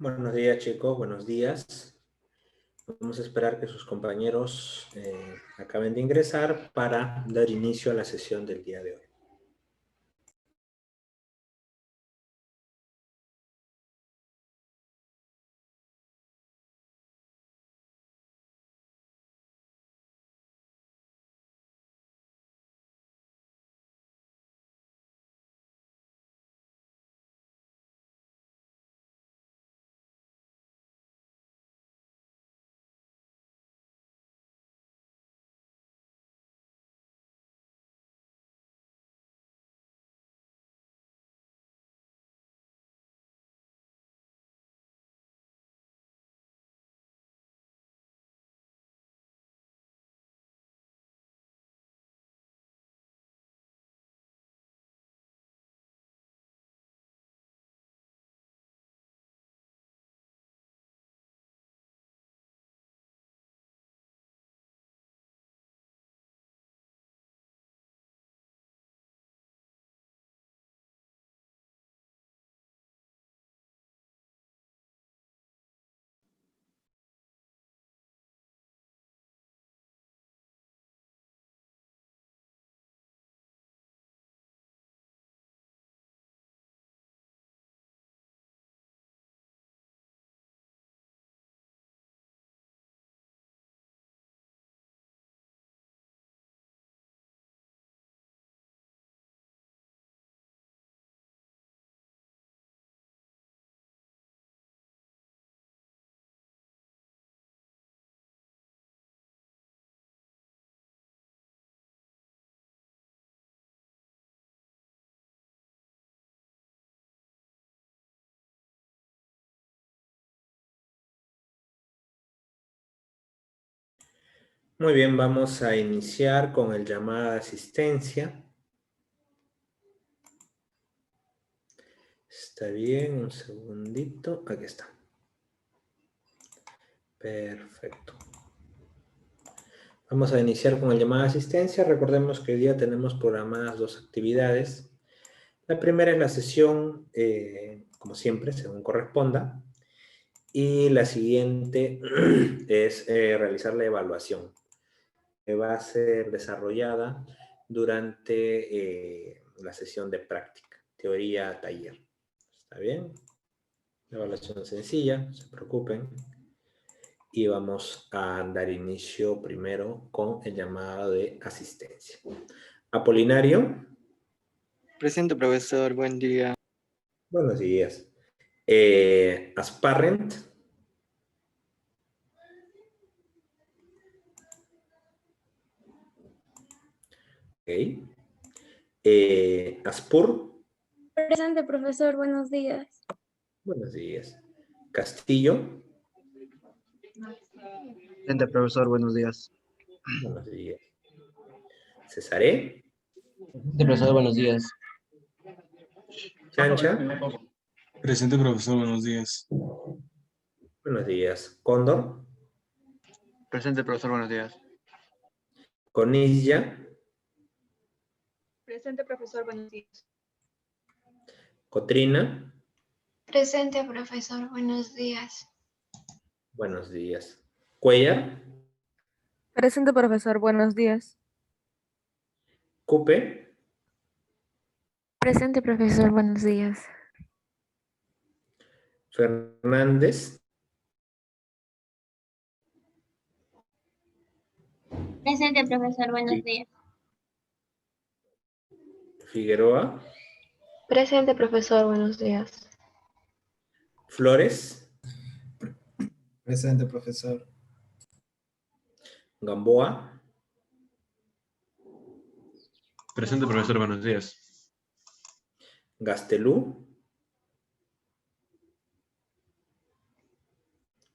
Buenos días, chicos. Buenos días. Vamos a esperar que sus compañeros acaben de ingresar para dar inicio a la sesión del día de hoy. Muy bien, vamos a iniciar con el llamado de asistencia. Está bien, un segundito. Aquí está. Perfecto. Vamos a iniciar con el llamado de asistencia. Recordemos que hoy día tenemos programadas dos actividades. La primera es la sesión, como siempre, según corresponda. Y la siguiente es realizar la evaluación, que va a ser desarrollada durante la sesión de práctica, teoría, taller. ¿Está bien? Evaluación sencilla, no se preocupen. Y vamos a dar inicio primero con el llamado de asistencia. Apolinario. Presente, profesor. Buen día. Buenos días. Asparrent. Ok. Aspur. Presente, profesor. Buenos días. Buenos días. Castillo. Presente, profesor, buenos días. Buenos días. Cesaré. Profesor, buenos días. Chancha. Presente, profesor, buenos días. Buenos días. Cóndor. Presente, profesor, buenos días. Conilla. Presente, profesor, buenos días. Cotrina. Presente, profesor. Buenos días. Buenos días. Cuellar. Presente, profesor. Buenos días. Cupe. Presente, profesor. Buenos días. Fernández. Presente, profesor. Buenos días. Figueroa. Presente, profesor, buenos días. Flores. Presente, profesor. Gamboa. Presente, profesor, buenos días. Gastelú.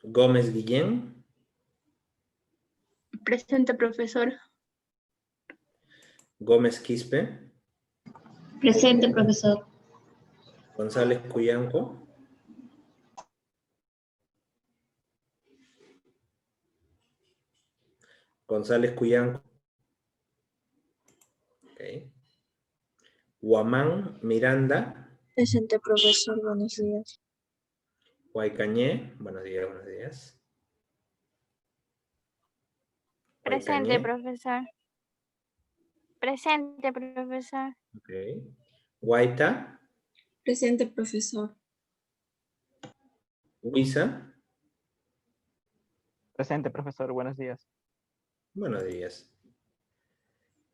Gómez Guillén. Presente, profesor. Gómez Quispe. Presente, profesor. González Cuyanco. González Cuyanco. Okay. Huamán Miranda. Presente, profesor. Buenos días. Guaycañé, buenos días, buenos días. Presente, Guaycañé, profesor. Presente, profesor. ok. Guaita, Presente, profesor. Huiza, Presente, profesor. Buenos días. buenos días.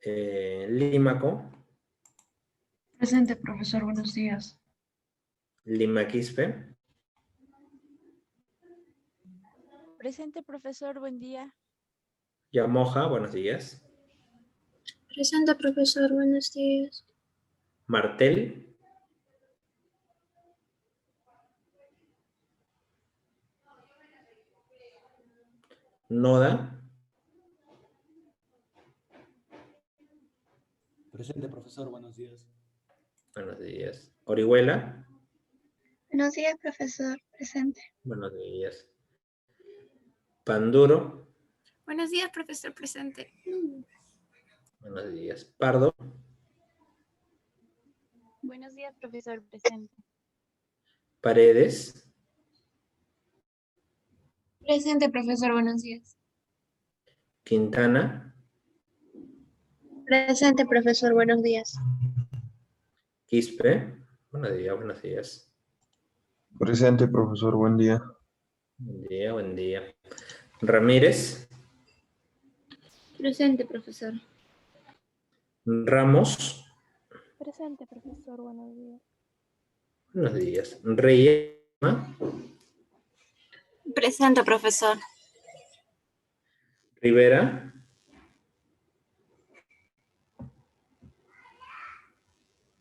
Límaco, Presente, profesor. Buenos días. Limaquispe, Presente, profesor, buen día. Yamoja, buenos días. Presente, profesor. Buenos días. Martel, Noda, Presente, profesor, buenos días. buenos días. Orihuela, Buenos días, profesor. Presente. buenos días. Panduro, Buenos días, profesor. Presente. buenos días. Pardo, Buenos días, profesor. Presente. Paredes, Presente, profesor. Buenos días. Quintana, Presente, profesor. Buenos días. Quispe, buenos días, buenos días. Presente, profesor, buen día. Buen día, buen día. Ramírez, Presente, profesor. Ramos, Presente, profesor, buenos días. buenos días. Reyes, Presente, profesor. Rivera,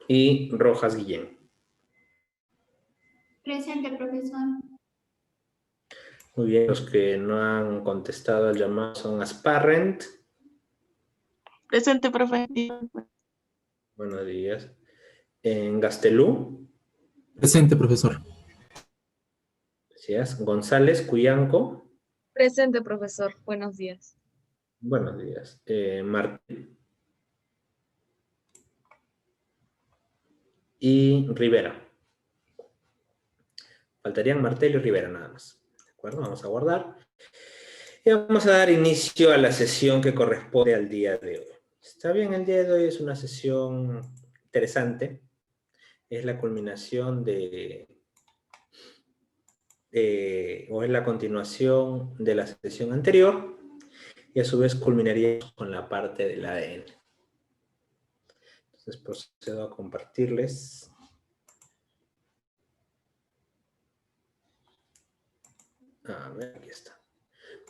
y Rojas Guillén. Presente, profesor. Muy bien, los que no han contestado al llamado son Asparrent. Presente, profesor. Buenos días. En Gastelú. Presente, profesor. Gracias. González Cuyanco. Presente, profesor. Buenos días. Buenos días. Martín. Y Rivera. Faltarían Martel y Rivera nada más. ¿De acuerdo? Vamos a guardar. Y vamos a dar inicio a la sesión que corresponde al día de hoy. Está bien, el día de hoy es una sesión interesante. Es la culminación o es la continuación de la sesión anterior y a su vez culminaríamos con la parte del ADN. Entonces procedo a compartirles. A ver, aquí está.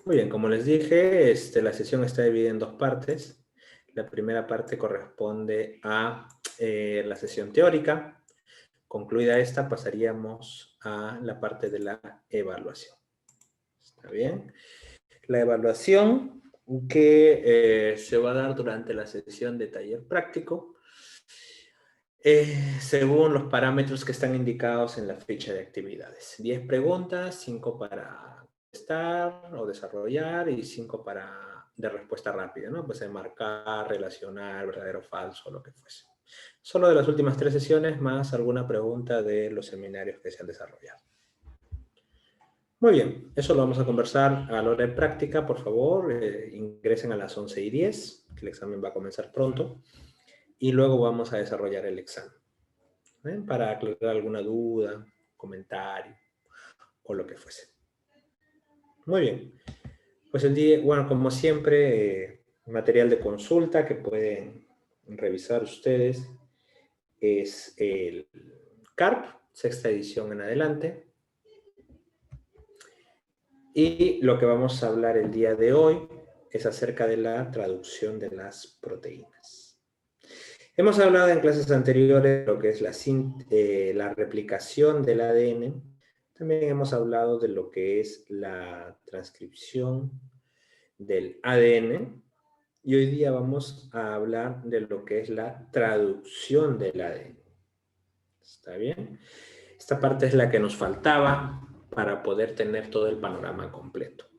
Muy bien, como les dije, la sesión está dividida en dos partes. La primera parte corresponde a la sesión teórica. Concluida esta, pasaríamos a la parte de la evaluación. ¿Está bien? La evaluación que se va a dar durante la sesión de taller práctico, según los parámetros que están indicados en la ficha de actividades. 10 preguntas, 5 para contestar o desarrollar y 5 de respuesta rápida, ¿no? Pues de marcar, relacionar, verdadero o falso, lo que fuese. Solo de las últimas 3 sesiones, más alguna pregunta de los seminarios que se han desarrollado. Muy bien, eso lo vamos a conversar a la hora de práctica. Por favor, ingresen a las 11:10, que el examen va a comenzar pronto. Y luego vamos a desarrollar el examen. Para aclarar alguna duda, comentario o lo que fuese. Muy bien. Pues bueno, como siempre, material de consulta que pueden revisar ustedes es el CARP, sexta edición en adelante. Y lo que vamos a hablar el día de hoy es acerca de la traducción de las proteínas. Hemos hablado en clases anteriores de lo que es la replicación del ADN. También hemos hablado de lo que es la transcripción del ADN. Y hoy día vamos a hablar de lo que es la traducción del ADN. ¿Está bien? Esta parte es la que nos faltaba para poder tener todo el panorama completo.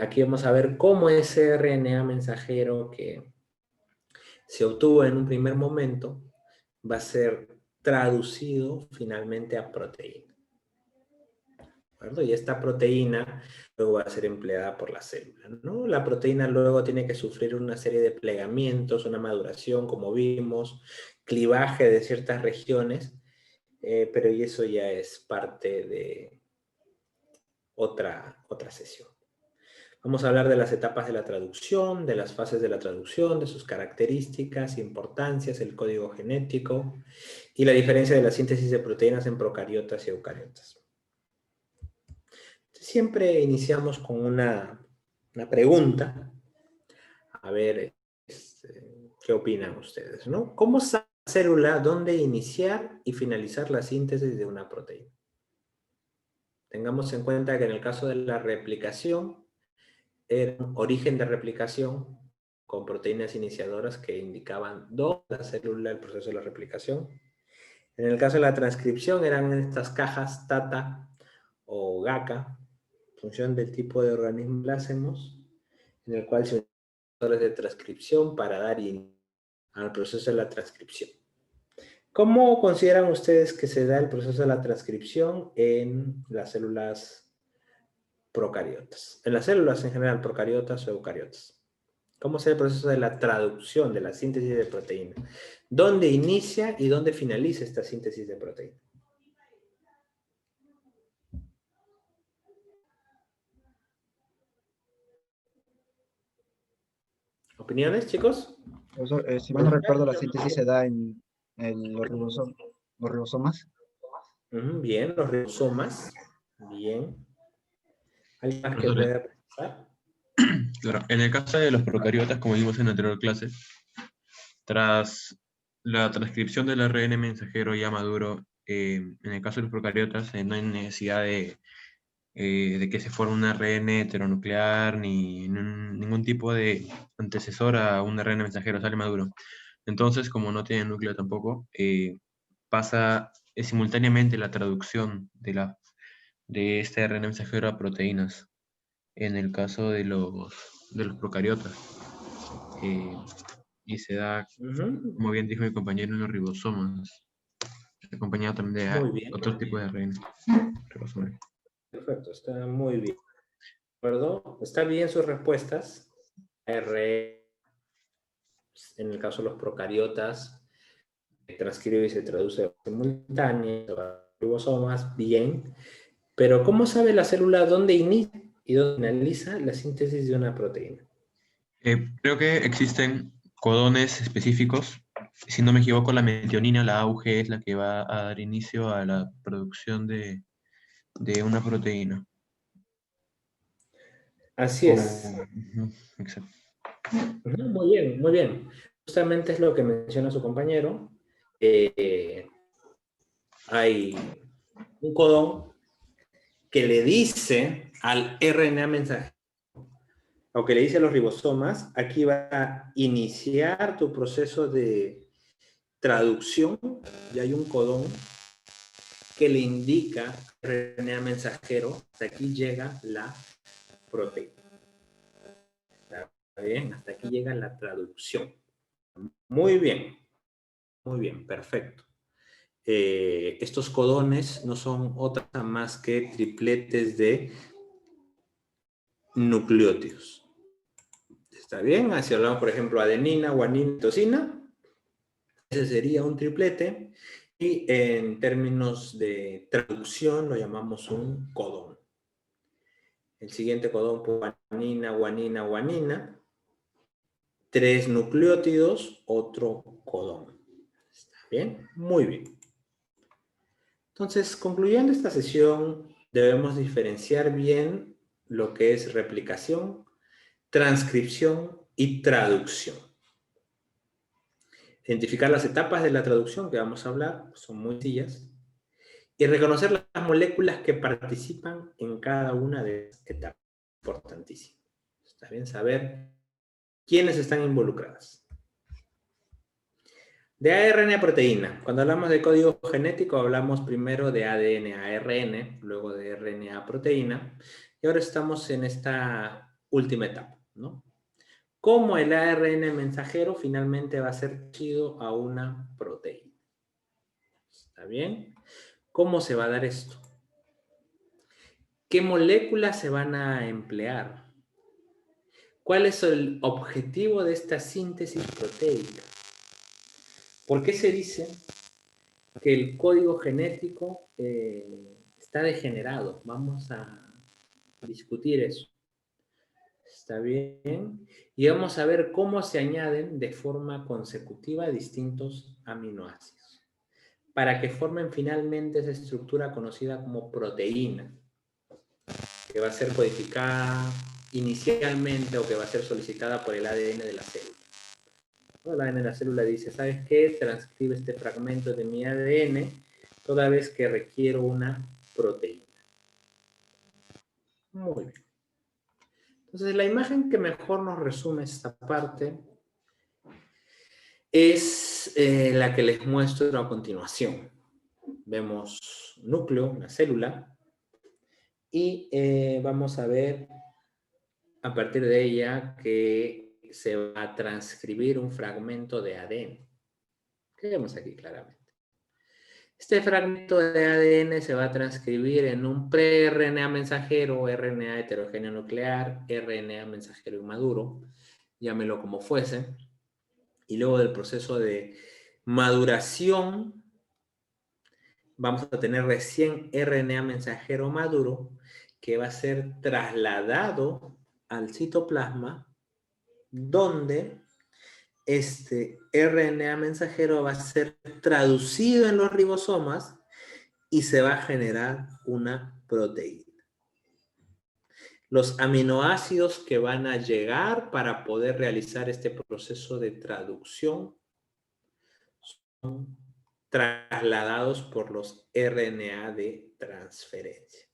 Aquí vamos a ver cómo ese RNA mensajero que se obtuvo en un primer momento va a ser traducido finalmente a proteína. ¿De acuerdo? Y esta proteína luego va a ser empleada por la célula, ¿no? La proteína luego tiene que sufrir una serie de plegamientos, una maduración, como vimos, clivaje de ciertas regiones, pero y eso ya es parte de otra sesión. Vamos a hablar de las etapas de la traducción, de las fases de la traducción, de sus características, importancias, el código genético y la diferencia de la síntesis de proteínas en procariotas y eucariotas. Siempre iniciamos con una pregunta. A ver, ¿qué opinan ustedes, no? ¿Cómo sabe la célula dónde iniciar y finalizar la síntesis de una proteína? Tengamos en cuenta que en el caso de la replicación, era un origen de replicación con proteínas iniciadoras que indicaban dónde la célula, el proceso de la replicación. En el caso de la transcripción, eran estas cajas TATA o GACA, en función del tipo de organismo que hacemos, en el cual se usan factores de transcripción para dar inicio al proceso de la transcripción. ¿Cómo consideran ustedes que se da el proceso de la transcripción en las células procariotas? En las células en general, procariotas o eucariotas. ¿Cómo se da el proceso de la traducción, de la síntesis de proteína? ¿Dónde inicia y dónde finaliza esta síntesis de proteína? ¿Opiniones, chicos? Profesor, si mal no recuerdo, la síntesis se da en los ribosomas. Bien, los ribosomas. Bien. ¿Alguien más que Profesor, pueda precisar? claro, en el caso de los procariotas, como vimos en la anterior clase, tras la transcripción del ARN mensajero ya maduro, en el caso de los procariotas, no hay necesidad de que se forme un ARN heteronuclear ni ningún tipo de antecesor a un ARN mensajero, sale maduro. Entonces, como no tiene núcleo tampoco, pasa simultáneamente la traducción de este ARN mensajero a proteínas, en el caso de los procariotas. Y se da, como bien dijo mi compañero, en los ribosomas, acompañado también Muy de bien. otros tipos de ARN ribosomal. Perfecto, está muy bien. ¿De acuerdo? ¿Está bien sus respuestas? R, en el caso de los procariotas, se transcribe y se traduce simultáneamente a ribosomas, bien. Pero ¿cómo sabe la célula dónde inicia y dónde finaliza la síntesis de una proteína? Creo que existen codones específicos. Si no me equivoco, la metionina, la AUG, es la que va a dar inicio a la producción de una proteína. Así es. Exacto. Muy bien, muy bien. Justamente es lo que menciona su compañero. Hay un codón que le dice al RNA mensajero, o que le dice a los ribosomas, aquí va a iniciar tu proceso de traducción, y hay un codón que le indica al RNA mensajero, hasta aquí llega la proteína. ¿Está bien? Hasta aquí llega la traducción. Muy bien, perfecto. Estos codones no son otra más que tripletes de nucleótidos. ¿Está bien? Si hablamos, por ejemplo, adenina, guanina, citosina, ese sería un triplete, y en términos de traducción lo llamamos un codón. El siguiente codón, guanina, guanina, guanina, 3 nucleótidos, otro codón. ¿Está bien? Muy bien. Entonces, concluyendo esta sesión, debemos diferenciar bien lo que es replicación, transcripción y traducción. Identificar las etapas de la traducción que vamos a hablar, son muy sencillas, y reconocer las moléculas que participan en cada una de estas etapas. Importantísimo. Está bien saber quiénes están involucradas. De ARN a proteína. Cuando hablamos de código genético, hablamos primero de ADN a ARN, luego de RNA a proteína, y ahora estamos en esta última etapa, ¿no? Cómo el ARN mensajero finalmente va a ser traducido a una proteína. ¿Está bien? ¿Cómo se va a dar esto? ¿Qué moléculas se van a emplear? ¿Cuál es el objetivo de esta síntesis proteica? ¿Por qué se dice que el código genético está degenerado? Vamos a discutir eso. ¿Está bien? Y vamos a ver cómo se añaden de forma consecutiva distintos aminoácidos para que formen finalmente esa estructura conocida como proteína, que va a ser codificada inicialmente o que va a ser solicitada por el ADN de la célula. El ADN de la célula dice, ¿sabes qué? Transcribe este fragmento de mi ADN toda vez que requiero una proteína. Muy bien. Entonces, la imagen que mejor nos resume esta parte es la que les muestro a continuación. Vemos núcleo, una célula, y vamos a ver a partir de ella que se va a transcribir un fragmento de ADN. ¿Qué vemos aquí claramente? Este fragmento de ADN se va a transcribir en un pre-RNA mensajero, RNA heterogéneo nuclear, RNA mensajero inmaduro, llámelo como fuese, y luego del proceso de maduración vamos a tener recién RNA mensajero maduro que va a ser trasladado al citoplasma, donde este RNA mensajero va a ser traducido en los ribosomas y se va a generar una proteína. Los aminoácidos que van a llegar para poder realizar este proceso de traducción son trasladados por los RNA de transferencia.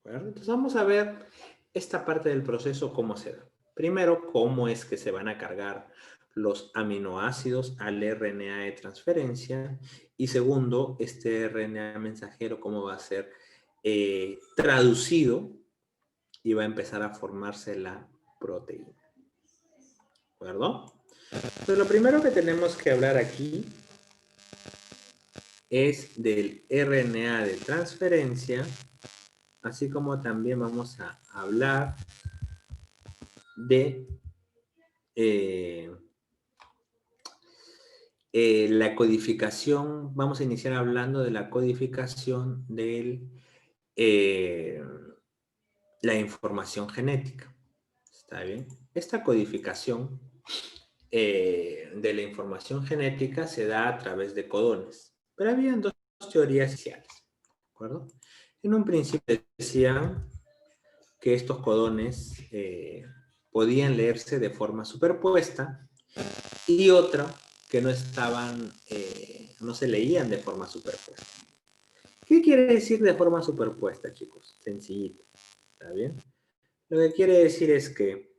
¿Bueno? Entonces vamos a ver esta parte del proceso, cómo se da. Primero, cómo es que se van a cargar los aminoácidos al RNA de transferencia. Y segundo, este RNA mensajero, cómo va a ser traducido y va a empezar a formarse la proteína. ¿De acuerdo? Entonces, lo primero que tenemos que hablar aquí es del RNA de transferencia, así como también vamos a hablar de la codificación. Vamos a iniciar hablando de la codificación de la información genética. ¿Está bien? Esta codificación de la información genética se da a través de codones. Pero habían dos teorías iniciales. ¿De acuerdo? En un principio decían que estos codones podían leerse de forma superpuesta y otra que no estaban, no se leían de forma superpuesta. ¿Qué quiere decir de forma superpuesta, chicos? Sencillito. ¿Está bien? Lo que quiere decir es que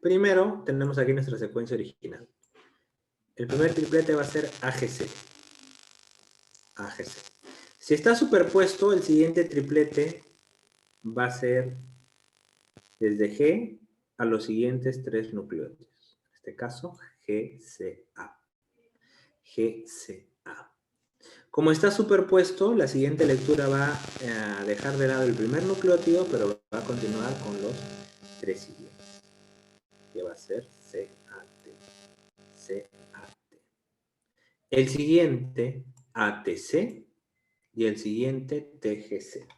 primero tenemos aquí nuestra secuencia original. El primer triplete va a ser AGC. AGC. Si está superpuesto, el siguiente triplete va a ser desde G a los siguientes 3 nucleótidos. En este caso, GCA. GCA. Como está superpuesto, la siguiente lectura va a dejar de lado el primer nucleótido, pero va a continuar con los 3 siguientes. Que va a ser CAT. CAT. El siguiente, ATC. Y el siguiente, TGC.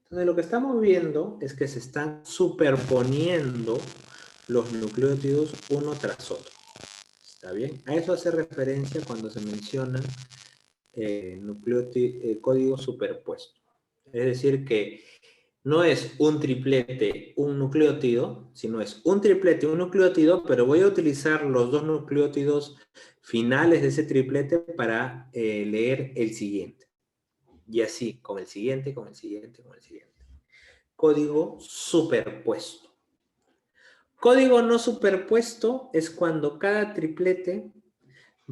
Entonces, lo que estamos viendo es que se están superponiendo los nucleótidos uno tras otro. ¿Está bien? A eso hace referencia cuando se menciona código superpuesto. Es decir, que no es un triplete, un nucleótido, sino es un triplete, un nucleótido, pero voy a utilizar los dos nucleótidos finales de ese triplete para leer el siguiente. Y así, con el siguiente, con el siguiente, con el siguiente. Código superpuesto. Código no superpuesto es cuando cada triplete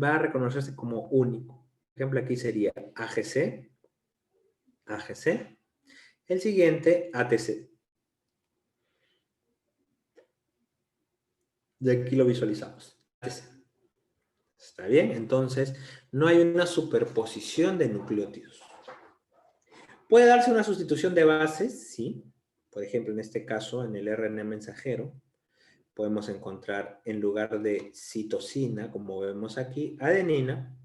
va a reconocerse como único. Por ejemplo, aquí sería AGC, AGC. El siguiente, ATC. Y aquí lo visualizamos. ATC. ¿Está bien? Entonces, no hay una superposición de nucleótidos. ¿Puede darse una sustitución de bases? Sí. Por ejemplo, en este caso, en el RNA mensajero, podemos encontrar en lugar de citosina, como vemos aquí, adenina.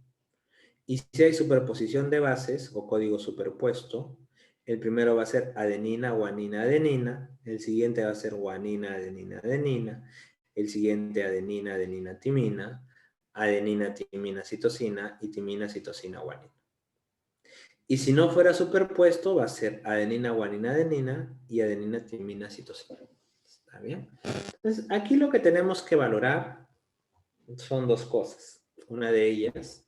Y si hay superposición de bases o código superpuesto, el primero va a ser adenina, guanina, adenina. El siguiente va a ser guanina, adenina, adenina. El siguiente adenina, adenina, timina. Adenina, timina, citosina. Y timina, citosina, guanina. Y si no fuera superpuesto, va a ser adenina, guanina, adenina. Y adenina, timina, citosina. ¿Está bien? Entonces, aquí lo que tenemos que valorar son dos cosas. Una de ellas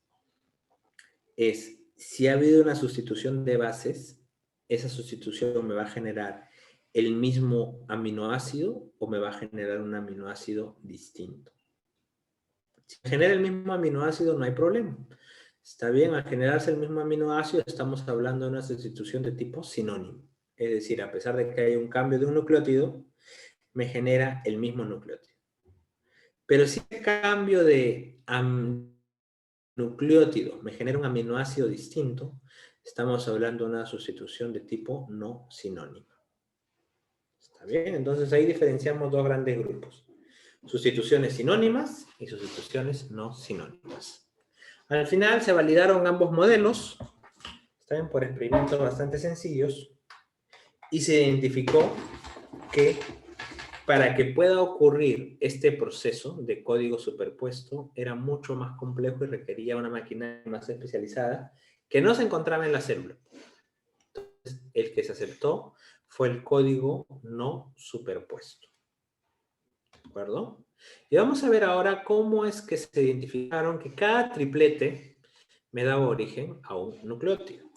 es si ha habido una sustitución de bases, esa sustitución me va a generar el mismo aminoácido o me va a generar un aminoácido distinto. Si genera el mismo aminoácido, no hay problema. Está bien, al generarse el mismo aminoácido, estamos hablando de una sustitución de tipo sinónimo. Es decir, a pesar de que hay un cambio de un nucleótido, me genera el mismo nucleótido. Pero si el cambio de nucleótido me genera un aminoácido distinto, estamos hablando de una sustitución de tipo no sinónimo. ¿Está bien? Entonces ahí diferenciamos dos grandes grupos. Sustituciones sinónimas y sustituciones no sinónimas. Al final se validaron ambos modelos, está bien, por experimentos bastante sencillos, y se identificó que para que pueda ocurrir este proceso de código superpuesto era mucho más complejo y requería una máquina más especializada que no se encontraba en la célula. Entonces, el que se aceptó fue el código no superpuesto. ¿De acuerdo? Y vamos a ver ahora cómo es que se identificaron que cada triplete me daba origen a un nucleótido.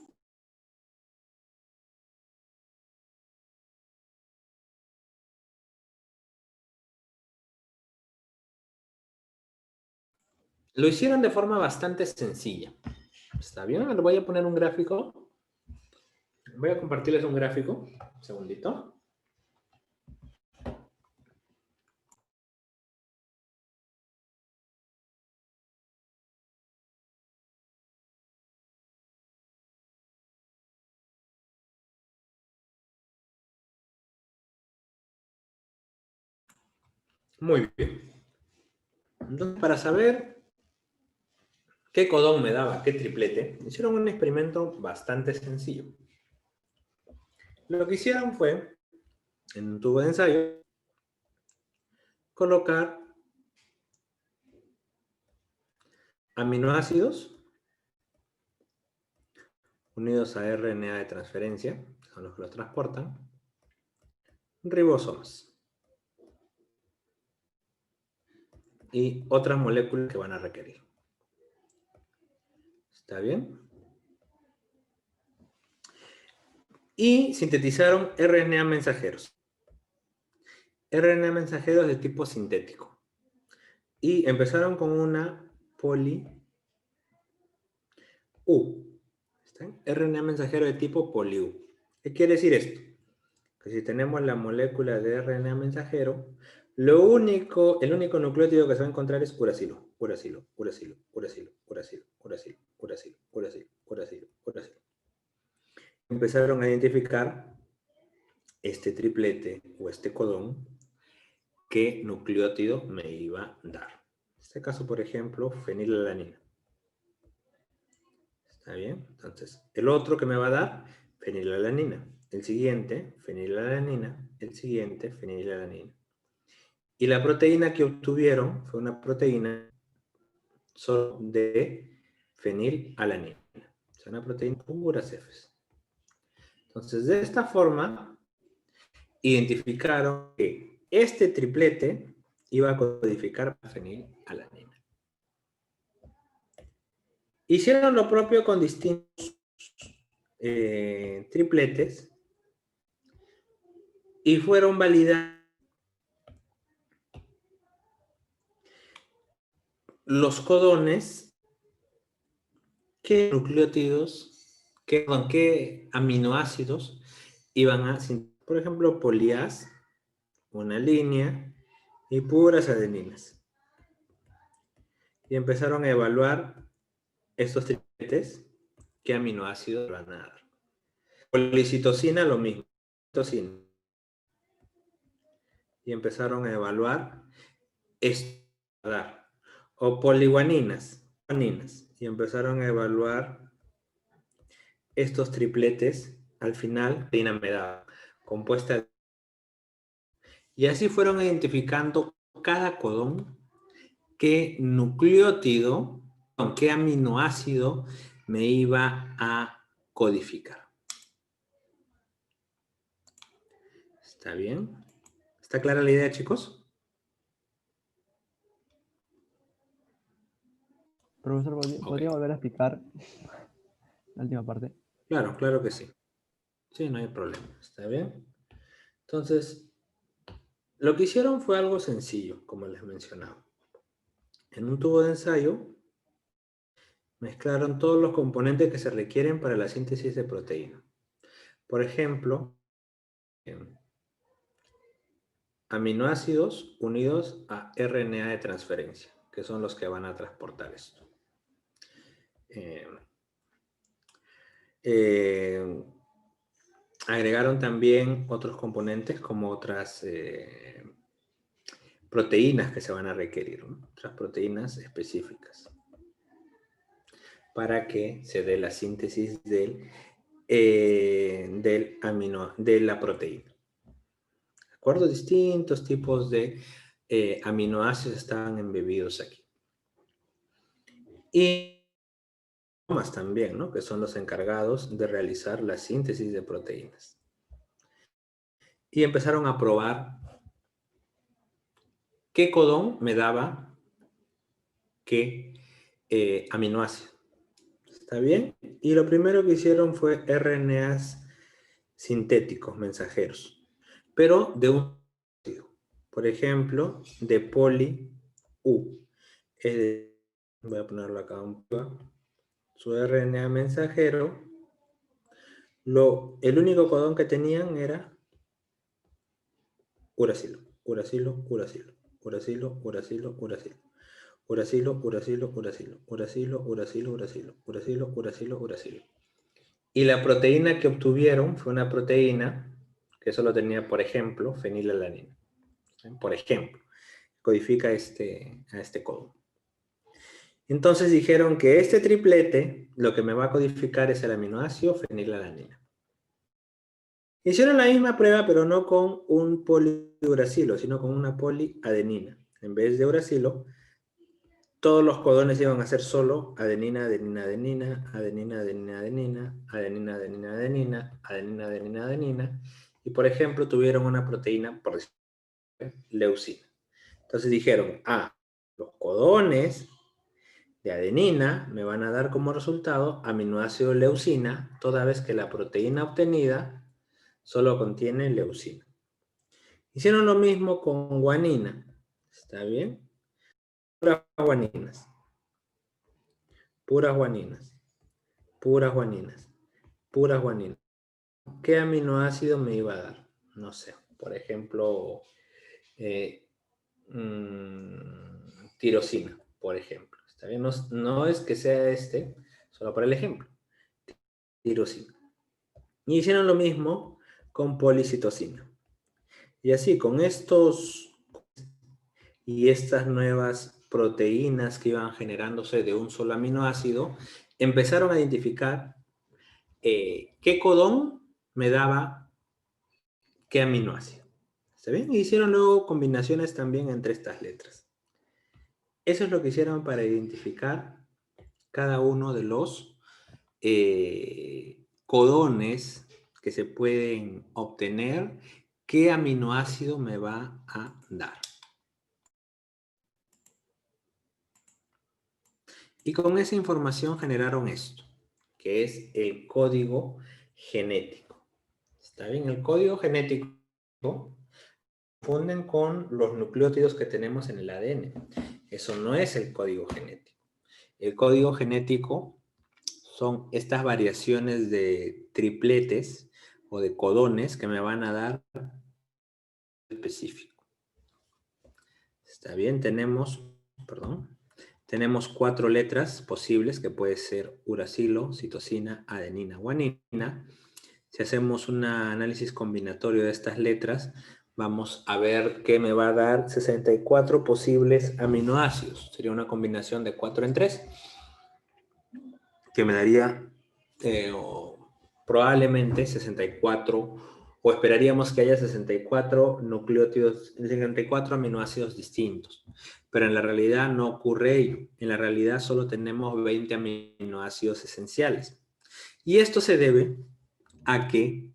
Lo hicieron de forma bastante sencilla. ¿Está bien? Le voy a poner un gráfico. Voy a compartirles un gráfico. Un segundito. Muy bien. Entonces, para saber qué codón me daba, qué triplete, hicieron un experimento bastante sencillo. Lo que hicieron fue, en un tubo de ensayo, colocar aminoácidos unidos a RNA de transferencia, que son los que los transportan, ribosomas y otras moléculas que van a requerir. ¿Está bien? Y sintetizaron RNA mensajeros. RNA mensajeros de tipo sintético. Y empezaron con una poli-U. ¿Está bien? RNA mensajero de tipo poli-U. ¿Qué quiere decir esto? Que si tenemos la molécula de RNA mensajero, el único nucleótido que se va a encontrar es uracilo, uracilo, uracilo, uracilo, uracilo, uracilo, uracilo, uracilo, uracilo, uracilo. Empezaron a identificar este triplete o este codón, qué nucleótido me iba a dar. En este caso, por ejemplo, fenilalanina. ¿Está bien? Entonces, el otro que me va a dar, fenilalanina. El siguiente, fenilalanina. El siguiente, fenilalanina. Y la proteína que obtuvieron fue una proteína solo de fenilalanina. O sea, una proteína pura cefes. Entonces, de esta forma, identificaron que este triplete iba a codificar fenilalanina. Hicieron lo propio con distintos tripletes y fueron validando los codones, qué nucleótidos, qué aminoácidos iban a, por ejemplo, polias, una línea y puras adeninas. Y empezaron a evaluar estos tripletes, qué aminoácidos van a dar. Policitosina, lo mismo. Citosina. Y empezaron a evaluar esto. O poliguaninas. Y empezaron a evaluar estos tripletes. Al final, proteína me daba, compuesta de... Y así fueron identificando cada codón, qué nucleótido, con qué aminoácido me iba a codificar. ¿Está bien? ¿Está clara la idea, chicos? Profesor, ¿podría volver a explicar la última parte? Claro, claro que sí. Sí, no hay problema. ¿Está bien? Entonces, lo que hicieron fue algo sencillo, como les mencionaba. En un tubo de ensayo, mezclaron todos los componentes que se requieren para la síntesis de proteína. Por ejemplo, aminoácidos unidos a RNA de transferencia, que son los que van a transportar esto. Agregaron también otros componentes como otras proteínas que se van a requerir, ¿no? Otras proteínas específicas para que se dé la síntesis de la proteína. ¿De acuerdo? Distintos tipos de aminoácidos estaban embebidos aquí. Y más también, ¿no? Que son los encargados de realizar la síntesis de proteínas. Y empezaron a probar qué codón me daba qué aminoácido. ¿Está bien? Y lo primero que hicieron fue RNAs sintéticos, mensajeros, pero de un ácido. Por ejemplo, de poli-U. Voy a ponerlo acá un poco. Su RNA mensajero, el único codón que tenían era uracilo, uracilo, uracilo, uracilo, uracilo, uracilo. Uracilo, uracilo, uracilo, uracilo, uracilo, uracilo, uracilo, uracilo, uracilo. Y la proteína que obtuvieron fue una proteína que solo tenía, por ejemplo, fenilalanina. Por ejemplo, codifica a este codón. Entonces dijeron que este triplete lo que me va a codificar es el aminoácido fenilalanina. Hicieron la misma prueba, pero no con un poliuracilo, sino con una poliadenina. En vez de uracilo, todos los codones iban a ser solo adenina, adenina, adenina, adenina, adenina, adenina, adenina, adenina, adenina, adenina, adenina, adenina. Y por ejemplo, tuvieron una proteína, por decirlo, leucina. Entonces dijeron, los codones de adenina me van a dar como resultado aminoácido leucina, toda vez que la proteína obtenida solo contiene leucina. Hicieron lo mismo con guanina. ¿Está bien? Puras guaninas. Puras guaninas. Puras guaninas. Puras guaninas. ¿Qué aminoácido me iba a dar? No sé. Por ejemplo, tirosina, por ejemplo. ¿Está bien? No es que sea solo para el ejemplo. Tirosina. Y hicieron lo mismo con policitosina. Y así, con estos y estas nuevas proteínas que iban generándose de un solo aminoácido, empezaron a identificar qué codón me daba qué aminoácido. ¿Está bien? Y hicieron luego combinaciones también entre estas letras. Eso es lo que hicieron para identificar cada uno de los codones que se pueden obtener, qué aminoácido me va a dar. Y con esa información generaron esto, que es el código genético. ¿Está bien? El código genético confunden con los nucleótidos que tenemos en el ADN. Eso no es el código genético. El código genético son estas variaciones de tripletes o de codones que me van a dar específico. ¿Está bien? Tenemos Tenemos 4 letras posibles, que puede ser uracilo, citosina, adenina, guanina. Si hacemos un análisis combinatorio de estas letras, vamos a ver que me va a dar 64 posibles aminoácidos. Sería una combinación de 4 en 3, que me daría probablemente 64, o esperaríamos que haya 64 nucleótidos, 64 aminoácidos distintos. Pero en la realidad no ocurre ello. En la realidad solo tenemos 20 aminoácidos esenciales. Y esto se debe a que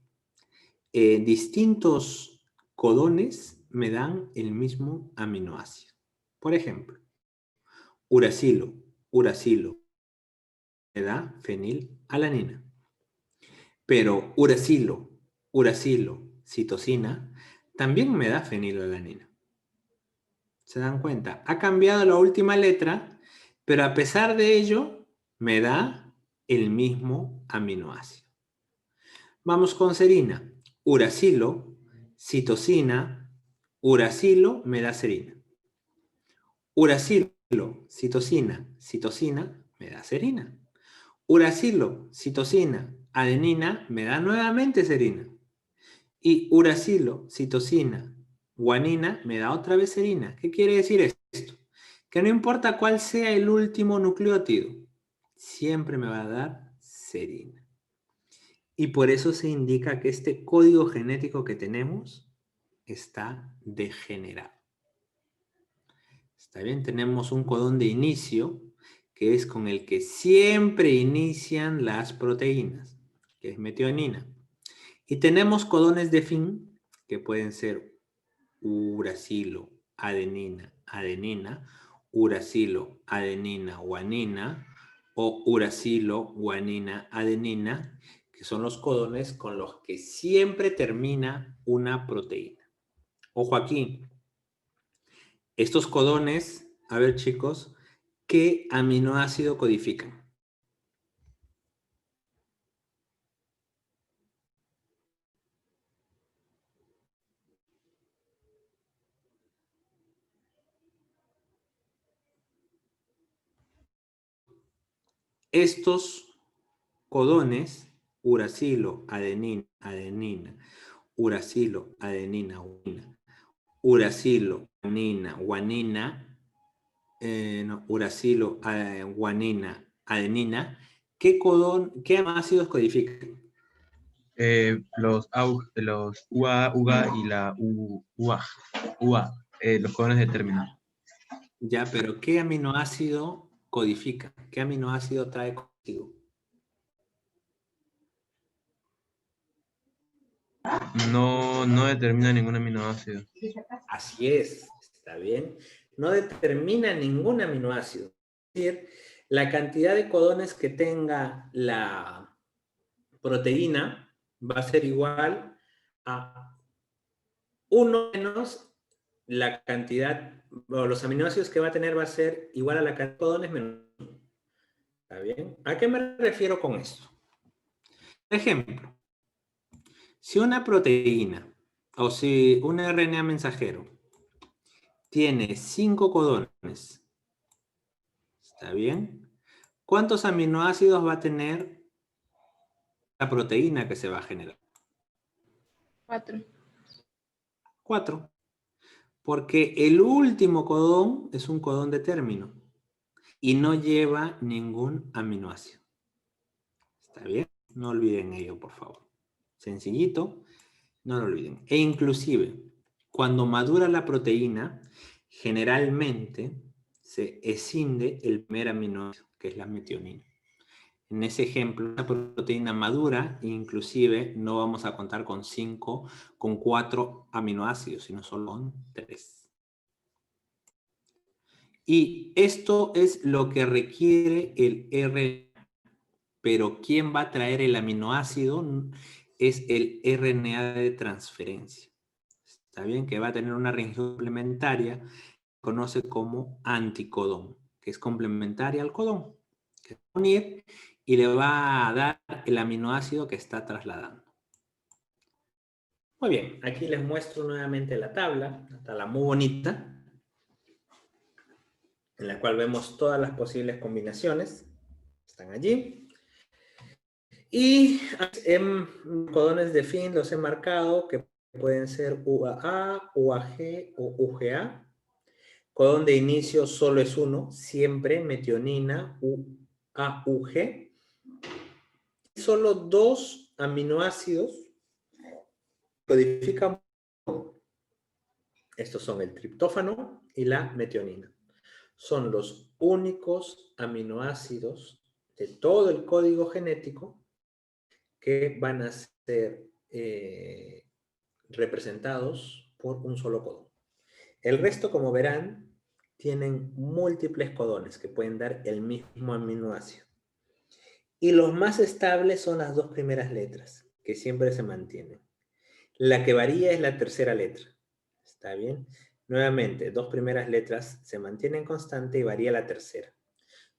distintos codones me dan el mismo aminoácido. Por ejemplo, uracilo me da fenilalanina. Pero uracilo, citosina, también me da fenilalanina. ¿Se dan cuenta? Ha cambiado la última letra, pero a pesar de ello, me da el mismo aminoácido. Vamos con serina. Uracilo, citosina, uracilo me da serina. Uracilo, citosina, me da serina. Uracilo, citosina, adenina me da nuevamente serina. Y uracilo, citosina, guanina me da otra vez serina. ¿Qué quiere decir esto? Que no importa cuál sea el último nucleótido, siempre me va a dar serina. Y por eso se indica que este código genético que tenemos está degenerado. ¿Está bien? Tenemos un codón de inicio, que es con el que siempre inician las proteínas, que es metionina. Y tenemos codones de fin, que pueden ser uracilo, adenina, uracilo, adenina, guanina, o uracilo, guanina, adenina, que son los codones con los que siempre termina una proteína. Ojo aquí. Estos codones, a ver chicos, ¿qué aminoácido codifican? Estos codones, uracilo, adenina, uracilo, adenina, guanina, uracilo, guanina, uracilo, guanina, adenina, ¿qué aminoácidos codifican? Los UA, UGA y la UA, los codones de término. Ya, pero ¿qué aminoácido codifica? ¿Qué aminoácido trae consigo? No determina ningún aminoácido. Así es, está bien. No determina ningún aminoácido. Es decir, la cantidad de codones que tenga la proteína va a ser igual a 1 menos la cantidad, o los aminoácidos que va a tener va a ser igual a la cantidad de codones menos 1. ¿Está bien? ¿A qué me refiero con esto? Por ejemplo, si una proteína o si un RNA mensajero tiene 5 codones, ¿está bien? ¿Cuántos aminoácidos va a tener la proteína que se va a generar? 4. 4. Porque el último codón es un codón de término y no lleva ningún aminoácido. ¿Está bien? No olviden ello, por favor. Sencillito, no lo olviden. E inclusive, cuando madura la proteína, generalmente se escinde el primer aminoácido, que es la metionina. En ese ejemplo, la proteína madura, inclusive no vamos a contar con 4 aminoácidos, sino solo con 3. Y esto es lo que requiere el RNA. Pero ¿quién va a traer el aminoácido? Es el RNA de transferencia. Está bien que va a tener una reacción complementaria, que se conoce como anticodón, que es complementaria al codón, que va a unir y le va a dar el aminoácido que está trasladando. Muy bien, aquí les muestro nuevamente la tabla muy bonita. en la cual vemos todas las posibles combinaciones. Están allí. Y en codones de fin los he marcado, que pueden ser UAA, UAG o UGA. Codón de inicio solo es uno, siempre metionina, UAUG. Solo 2 aminoácidos codifican. Estos son el triptófano y la metionina. Son los únicos aminoácidos de todo el código genético que van a ser representados por un solo codón. El resto, como verán, tienen múltiples codones que pueden dar el mismo aminoácido. Y los más estables son las 2 primeras letras, que siempre se mantienen. La que varía es la tercera letra. ¿Está bien? Nuevamente, 2 primeras letras se mantienen constante y varía la tercera.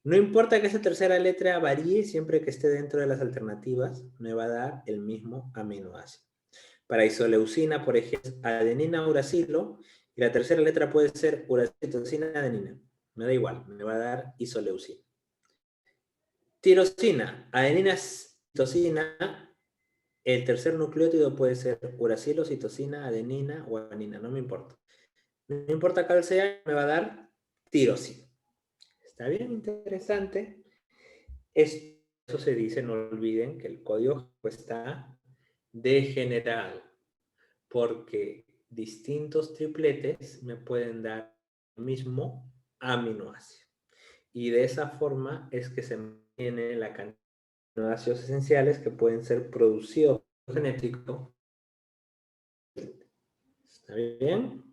No importa que esa tercera letra varíe, siempre que esté dentro de las alternativas, me va a dar el mismo aminoácido. Para isoleucina, por ejemplo, adenina, uracilo, y la tercera letra puede ser uracilo, citosina, adenina. Me da igual, me va a dar isoleucina. Tirosina, adenina, citosina, el tercer nucleótido puede ser uracilo, citosina, adenina o adenina, no me importa. No importa cuál sea, me va a dar tirosina. Está bien interesante. Eso se dice, no olviden que el código está degenerado, porque distintos tripletes me pueden dar el mismo aminoácido. Y de esa forma es que se mantiene la cantidad de aminoácidos esenciales que pueden ser producidos por genético. ¿Está bien?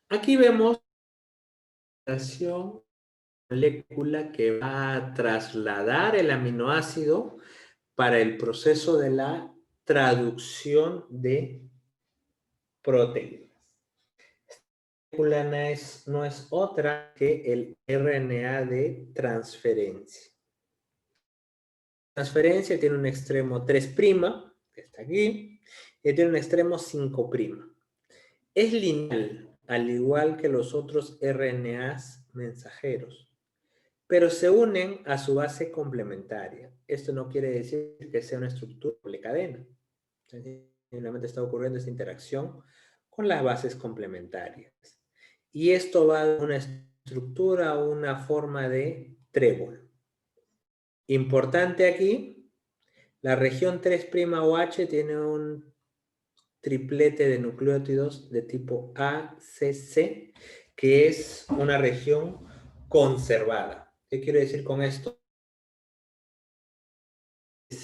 Aquí vemos la molécula que va a trasladar el aminoácido para el proceso de la traducción de proteínas. Esta molécula no es otra que el RNA de transferencia. Transferencia tiene un extremo 3', que está aquí, y tiene un extremo 5'. Es lineal, al igual que los otros RNAs mensajeros, pero se unen a su base complementaria. Esto no quiere decir que sea una estructura doble cadena. Simplemente está ocurriendo esta interacción con las bases complementarias. Y esto va a dar una estructura o una forma de trébol. Importante aquí, la región 3'OH tiene un triplete de nucleótidos de tipo ACC, que es una región conservada. ¿Qué quiero decir con esto?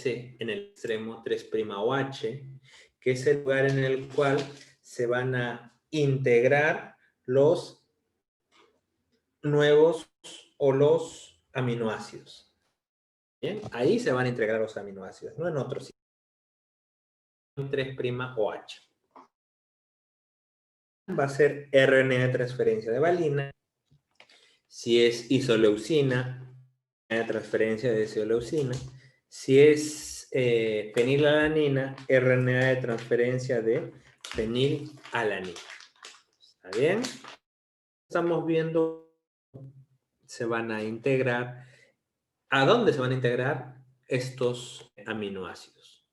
En el extremo 3'OH, que es el lugar en el cual se van a integrar los nuevos o los aminoácidos. ¿Bien? Ahí se van a integrar los aminoácidos, no en otros. 3'OH. Va a ser RNA de transferencia de valina. Si es isoleucina, RNA de transferencia de isoleucina. Si es fenilalanina, RNA de transferencia de fenilalanina. ¿Está bien? Estamos viendo, se van a integrar. ¿A dónde se van a integrar estos aminoácidos?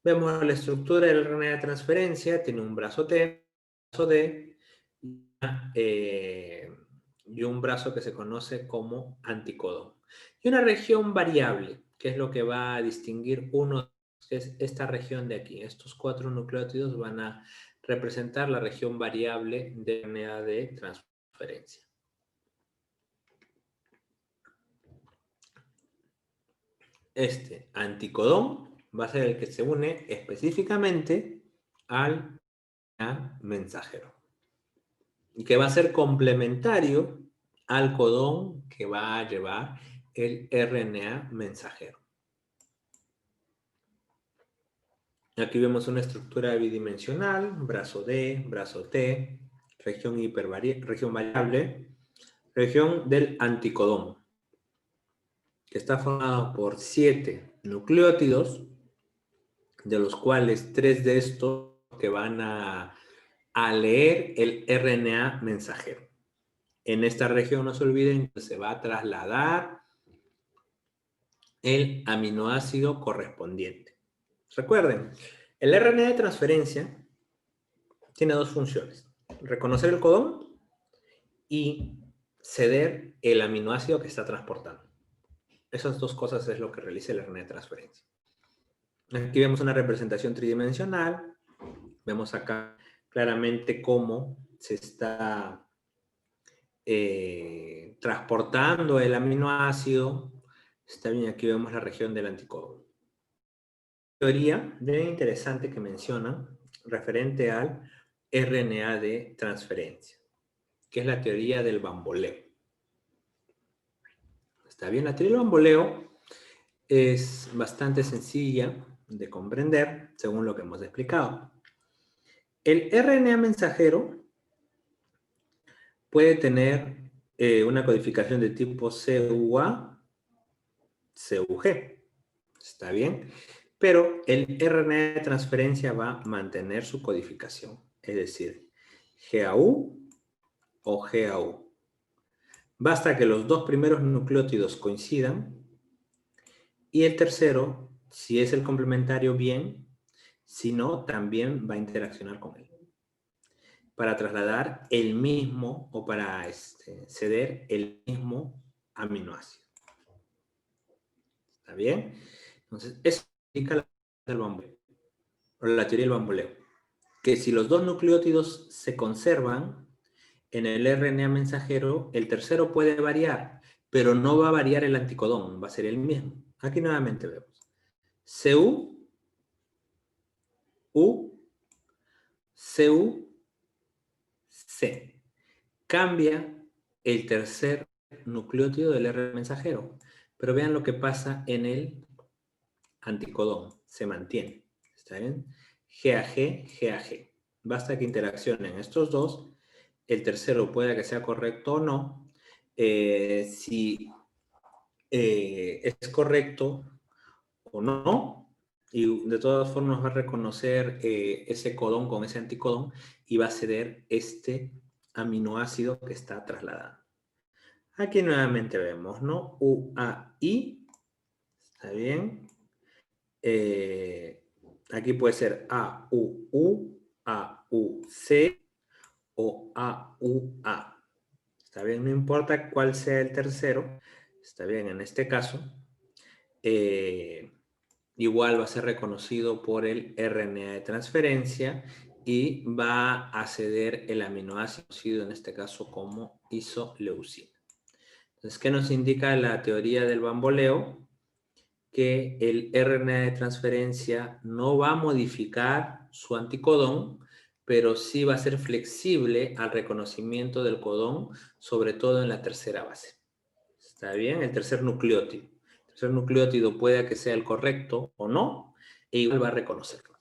Vemos la estructura del RNA de transferencia, tiene un brazo T, un brazo D, y un brazo que se conoce como anticodón. Y una región variable, que es lo que va a distinguir uno, que es esta región de aquí. Estos 4 nucleótidos van a representar la región variable de RNA de transferencia. Este anticodón va a ser el que se une específicamente al RNA mensajero y que va a ser complementario al codón que va a llevar el RNA mensajero. Aquí vemos una estructura bidimensional, brazo D, brazo T, región variable, región del anticodón, que está formado por 7 nucleótidos, de los cuales 3 de estos que van a leer el RNA mensajero. En esta región, no se olviden que se va a trasladar el aminoácido correspondiente. Recuerden, el RNA de transferencia tiene dos funciones. Reconocer el codón y ceder el aminoácido que está transportando. Esas dos cosas es lo que realiza el RNA de transferencia. Aquí vemos una representación tridimensional. Vemos acá claramente cómo se está transportando el aminoácido. Está bien, aquí vemos la región del anticodón. Teoría bien interesante que mencionan referente al RNA de transferencia, que es la teoría del bamboleo. Está bien, la teoría del bamboleo es bastante sencilla de comprender, según lo que hemos explicado. El RNA mensajero puede tener una codificación de tipo CUA, CUG. ¿Está bien? Pero el RNA de transferencia va a mantener su codificación, es decir, GAU o GAU. Basta que los dos primeros nucleótidos coincidan y el tercero, si es el complementario, bien, si no, también va a interaccionar con él para trasladar el mismo o para ceder el mismo aminoácido. ¿Está bien? Entonces, eso indica la teoría del bamboleo. Que si los dos nucleótidos se conservan en el RNA mensajero, el tercero puede variar, pero no va a variar el anticodón, va a ser el mismo. Aquí nuevamente vemos. CU, U, CU, C. Cambia el tercer nucleótido del RNA mensajero, pero vean lo que pasa en el anticodón. Se mantiene. ¿Está bien? GAG, GAG. Basta que interaccionen estos dos. El tercero puede que sea correcto o no. Si es correcto o no, y de todas formas va a reconocer ese codón con ese anticodón y va a ceder este aminoácido que está trasladando. Aquí nuevamente vemos, ¿no? UAI. ¿Está bien? Aquí puede ser AUU, AUC o AUA. ¿Está bien? No importa cuál sea el tercero. Está bien, en este caso, igual va a ser reconocido por el RNA de transferencia y va a ceder el aminoácido, en este caso como isoleucina. Entonces, ¿qué nos indica la teoría del bamboleo? Que el RNA de transferencia no va a modificar su anticodón, pero sí va a ser flexible al reconocimiento del codón, sobre todo en la tercera base. ¿Está bien? El tercer nucleótido. El tercer nucleótido puede que sea el correcto o no, e igual va a reconocerlo.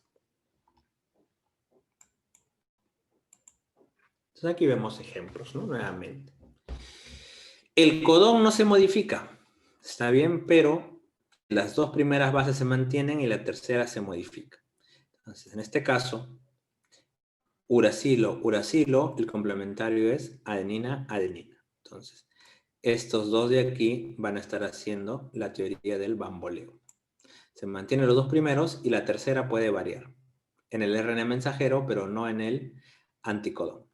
Entonces aquí vemos ejemplos, ¿no? Nuevamente. El codón no se modifica, ¿está bien? Pero las dos primeras bases se mantienen y la tercera se modifica. Entonces, en este caso, uracilo, uracilo, el complementario es adenina, adenina. Entonces, estos dos de aquí van a estar haciendo la teoría del bamboleo. Se mantienen los dos primeros y la tercera puede variar en el RNA mensajero, pero no en el anticodón.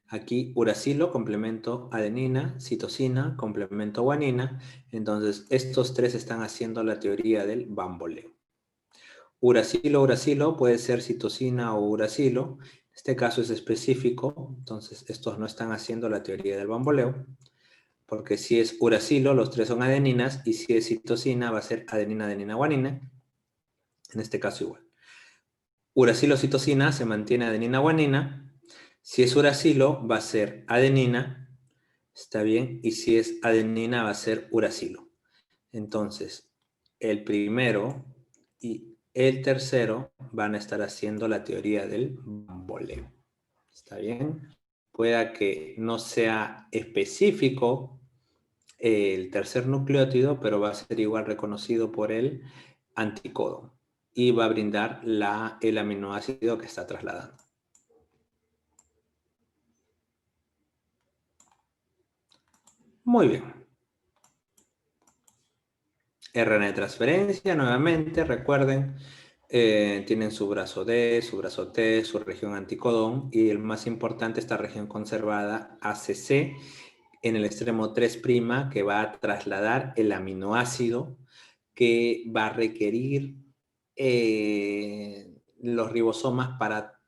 Aquí uracilo, complemento adenina, citosina, complemento guanina. Entonces, estos tres están haciendo la teoría del bamboleo. Uracilo, uracilo, puede ser citosina o uracilo. En este caso es específico, entonces estos no están haciendo la teoría del bamboleo. Porque si es uracilo, los tres son adeninas, y si es citosina, va a ser adenina, adenina, guanina. En este caso igual. Uracilo, citosina, se mantiene adenina, guanina. Si es uracilo, va a ser adenina, ¿está bien? Y si es adenina, va a ser uracilo. Entonces, el primero y el tercero van a estar haciendo la teoría del bamboleo. ¿Está bien? Pueda que no sea específico el tercer nucleótido, pero va a ser igual reconocido por el anticodón y va a brindar el aminoácido que está trasladando. Muy bien. RNA de transferencia, nuevamente, recuerden, tienen su brazo D, su brazo T, su región anticodón, y el más importante, esta región conservada, ACC, en el extremo 3', que va a trasladar el aminoácido que va a requerir los ribosomas para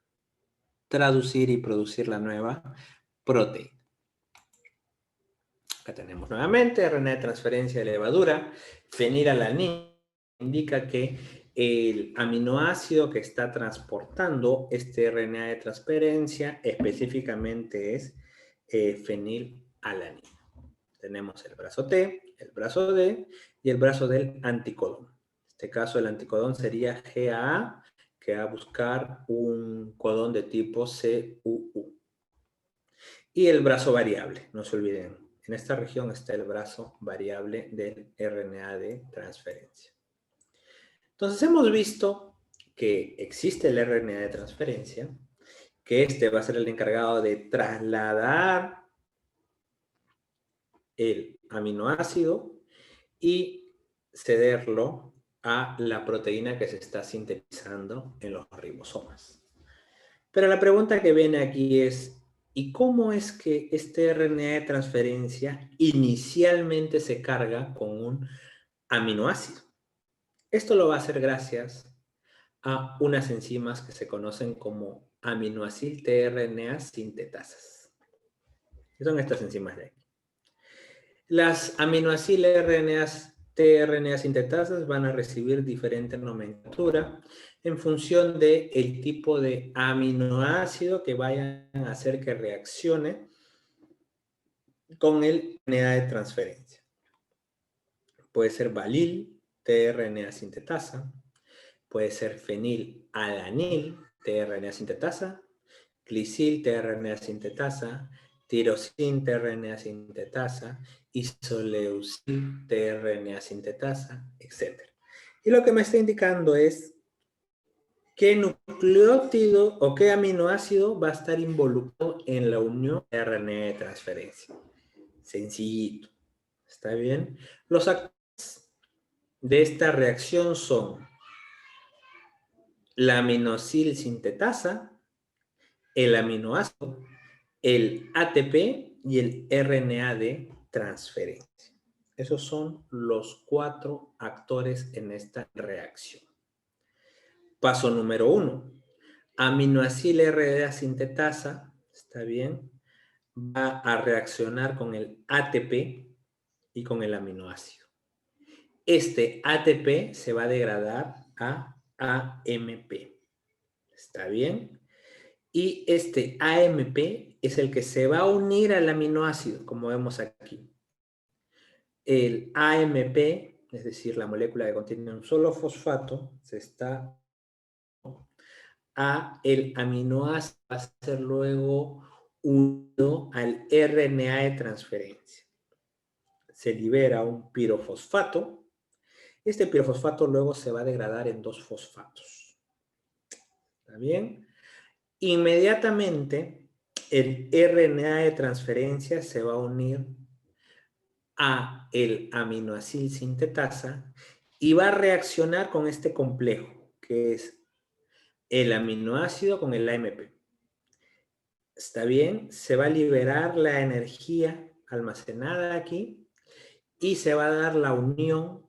traducir y producir la nueva proteína. Acá tenemos nuevamente RNA de transferencia de levadura. Fenilalanina indica que el aminoácido que está transportando este RNA de transferencia específicamente es fenilalanina. Tenemos el brazo T, el brazo D y el brazo del anticodón. En este caso el anticodón sería GAA, que va a buscar un codón de tipo CUU. Y el brazo variable, no se olviden. En esta región está el brazo variable del RNA de transferencia. Entonces hemos visto que existe el RNA de transferencia, que este va a ser el encargado de trasladar el aminoácido y cederlo a la proteína que se está sintetizando en los ribosomas. Pero la pregunta que viene aquí es, ¿y cómo es que este RNA de transferencia inicialmente se carga con un aminoácido? Esto lo va a hacer gracias a unas enzimas que se conocen como aminoacil tRNA sintetasas. ¿Qué son estas enzimas de aquí? Las aminoacil tRNA sintetasas van a recibir diferente nomenclatura en función del tipo de aminoácido que vayan a hacer que reaccione con el RNA de transferencia. Puede ser valil, tRNA sintetasa, puede ser fenilalanil, tRNA sintetasa, glisil, tRNA sintetasa, tirosin, tRNA sintetasa, isoleucil, tRNA sintetasa, etc. Y lo que me está indicando es qué nucleótido o qué aminoácido va a estar involucrado en la unión de RNA de transferencia. Sencillito. ¿Está bien? Los actores de esta reacción son la aminoacil sintetasa, el aminoácido, el ATP y el RNA de transferencia. Esos son los 4 actores en esta reacción. Paso número 1. Aminoacil RNA sintetasa, ¿está bien? Va a reaccionar con el ATP y con el aminoácido. Este ATP se va a degradar a AMP. ¿Está bien? Y este AMP es el que se va a unir al aminoácido, como vemos aquí. El AMP, es decir, la molécula que contiene un solo fosfato, se está a el aminoácido, va a ser luego unido al RNA de transferencia. Se libera un pirofosfato. Este pirofosfato luego se va a degradar en 2 fosfatos. ¿Está bien? Inmediatamente el RNA de transferencia se va a unir a el aminoacil sintetasa y va a reaccionar con este complejo, que es el aminoácido con el AMP. ¿Está bien? Se va a liberar la energía almacenada aquí y se va a dar la unión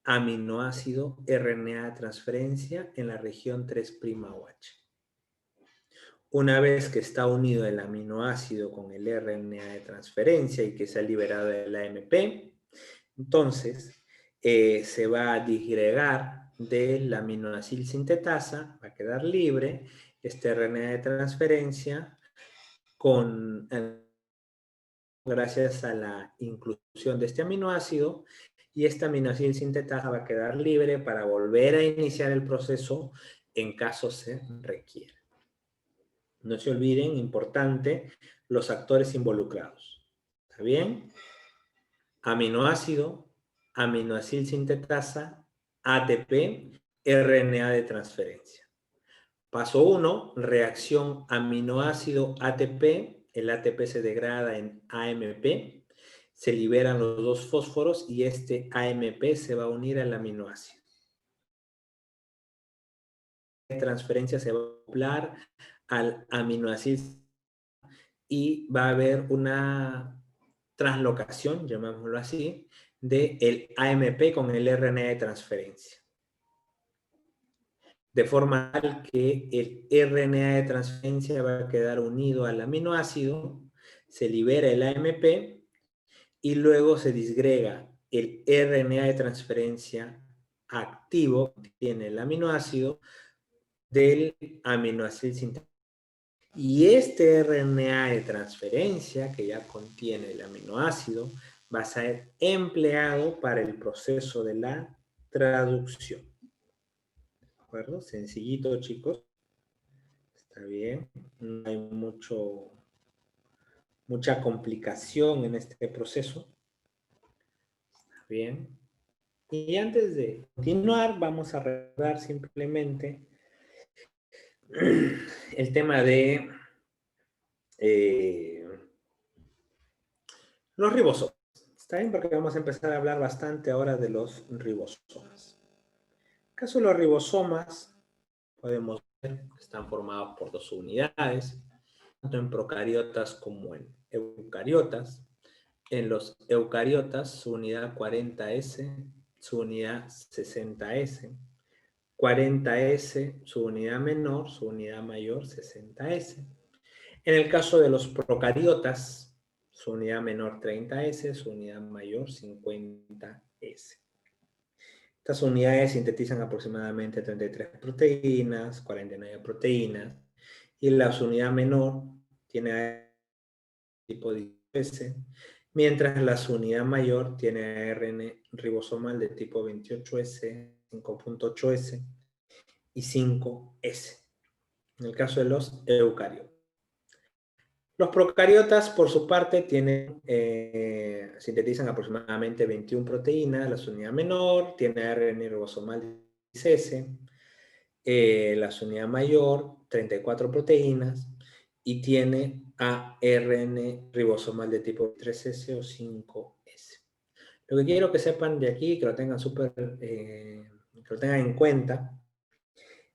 aminoácido RNA de transferencia en la región 3'OH. Una vez que está unido el aminoácido con el RNA de transferencia y que se ha liberado el AMP, entonces se va a disgregar del aminoacil sintetasa, va a quedar libre este RNA de transferencia gracias a la inclusión de este aminoácido, y esta aminoacil sintetasa va a quedar libre para volver a iniciar el proceso en caso se requiera. No se olviden, importante, los actores involucrados. ¿Está bien? Aminoácido, aminoacil sintetasa, ATP, RNA de transferencia. Paso 1, reacción aminoácido ATP. El ATP se degrada en AMP. se liberan los dos fósforos y este AMP se va a unir al aminoácido. La transferencia se va a acoplar al aminoácido y va a haber una translocación, llamémoslo así, del AMP con el RNA de transferencia. De forma tal que el RNA de transferencia va a quedar unido al aminoácido, se libera el AMP y luego se disgrega el RNA de transferencia activo que tiene el aminoácido del aminoácido sintético. Y este RNA de transferencia que ya contiene el aminoácido va a ser empleado para el proceso de la traducción. ¿De acuerdo? Sencillito, chicos. Está bien. No hay mucha complicación en este proceso. Está bien. Y antes de continuar, vamos a recordar simplemente el tema de los ribosomas. Está bien, porque vamos a empezar a hablar bastante ahora de los ribosomas. En el caso de los ribosomas, podemos ver que están formados por dos unidades, tanto en procariotas como en eucariotas. En los eucariotas, su unidad 40S, su unidad 60S. 40S, su unidad menor, su unidad mayor, 60S. En el caso de los procariotas, su unidad menor 30S, su unidad mayor 50S. Estas unidades sintetizan aproximadamente 33 proteínas, 49 proteínas, y la unidad menor tiene tipo de S, mientras la unidad mayor tiene ARN ribosomal de tipo 28S, 5.8S y 5S. En el caso de los eucariotas. Los procariotas, por su parte, sintetizan aproximadamente 21 proteínas. La unidad menor tiene ARN ribosomal de 6S. La unidad mayor, 34 proteínas. Y tiene ARN ribosomal de tipo 3S o 5S. Lo que quiero que sepan de aquí, que lo tengan que lo tengan en cuenta,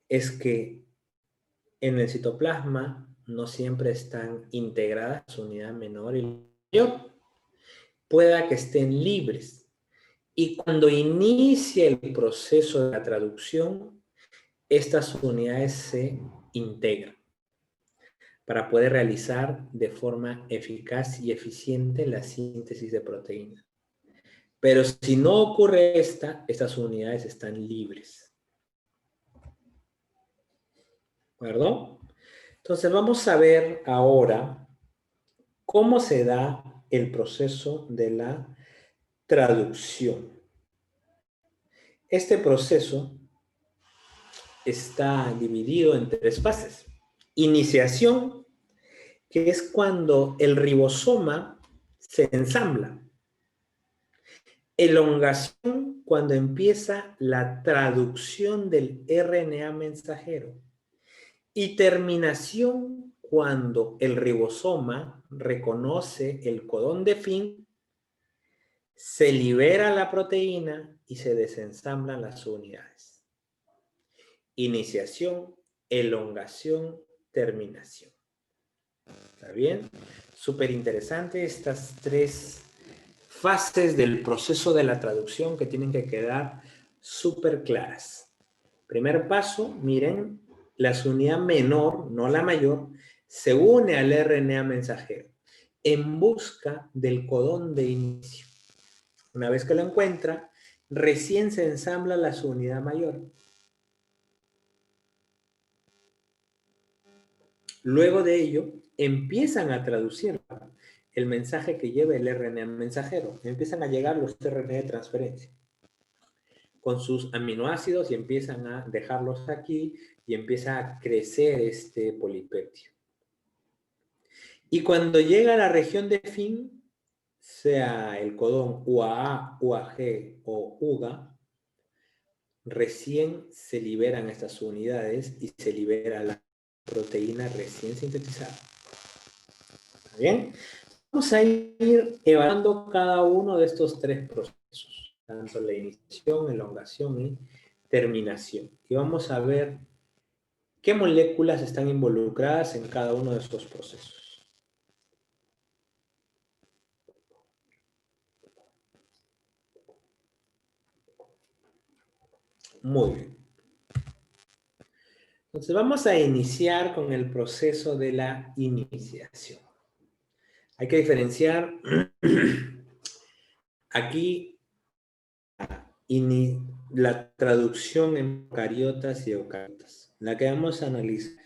es que en el citoplasma no siempre están integradas su unidad menor y mayor. Pueda que estén libres. Y cuando inicia el proceso de la traducción, estas unidades se integran para poder realizar de forma eficaz y eficiente la síntesis de proteínas. Pero si no ocurre estas unidades están libres. ¿De acuerdo? Entonces vamos a ver ahora cómo se da el proceso de la traducción. Este proceso está dividido en tres fases. Iniciación, que es cuando el ribosoma se ensambla. Elongación, cuando empieza la traducción del RNA mensajero. Y terminación, cuando el ribosoma reconoce el codón de fin, se libera la proteína y se desensamblan las unidades. Iniciación, elongación, terminación. ¿Está bien? Súper interesante estas tres fases del proceso de la traducción que tienen que quedar súper claras. Primer paso, miren, la unidad menor, no la mayor, se une al RNA mensajero en busca del codón de inicio. Una vez que lo encuentra, recién se ensambla la unidad mayor. Luego de ello, empiezan a traducir el mensaje que lleva el RNA mensajero. Empiezan a llegar los RNA de transferencia con sus aminoácidos y empiezan a dejarlos aquí y empieza a crecer este polipéptido. Y cuando llega a la región de fin, sea el codón UAA, UAG o UGA, recién se liberan estas unidades y se libera la proteína recién sintetizada. ¿Está bien? Vamos a ir evaluando cada uno de estos tres procesos, tanto la iniciación, elongación y terminación. Y vamos a ver qué moléculas están involucradas en cada uno de estos procesos. Muy bien. Entonces vamos a iniciar con el proceso de la iniciación. Hay que diferenciar aquí la traducción en procariotas y eucariotas. La que vamos a analizar.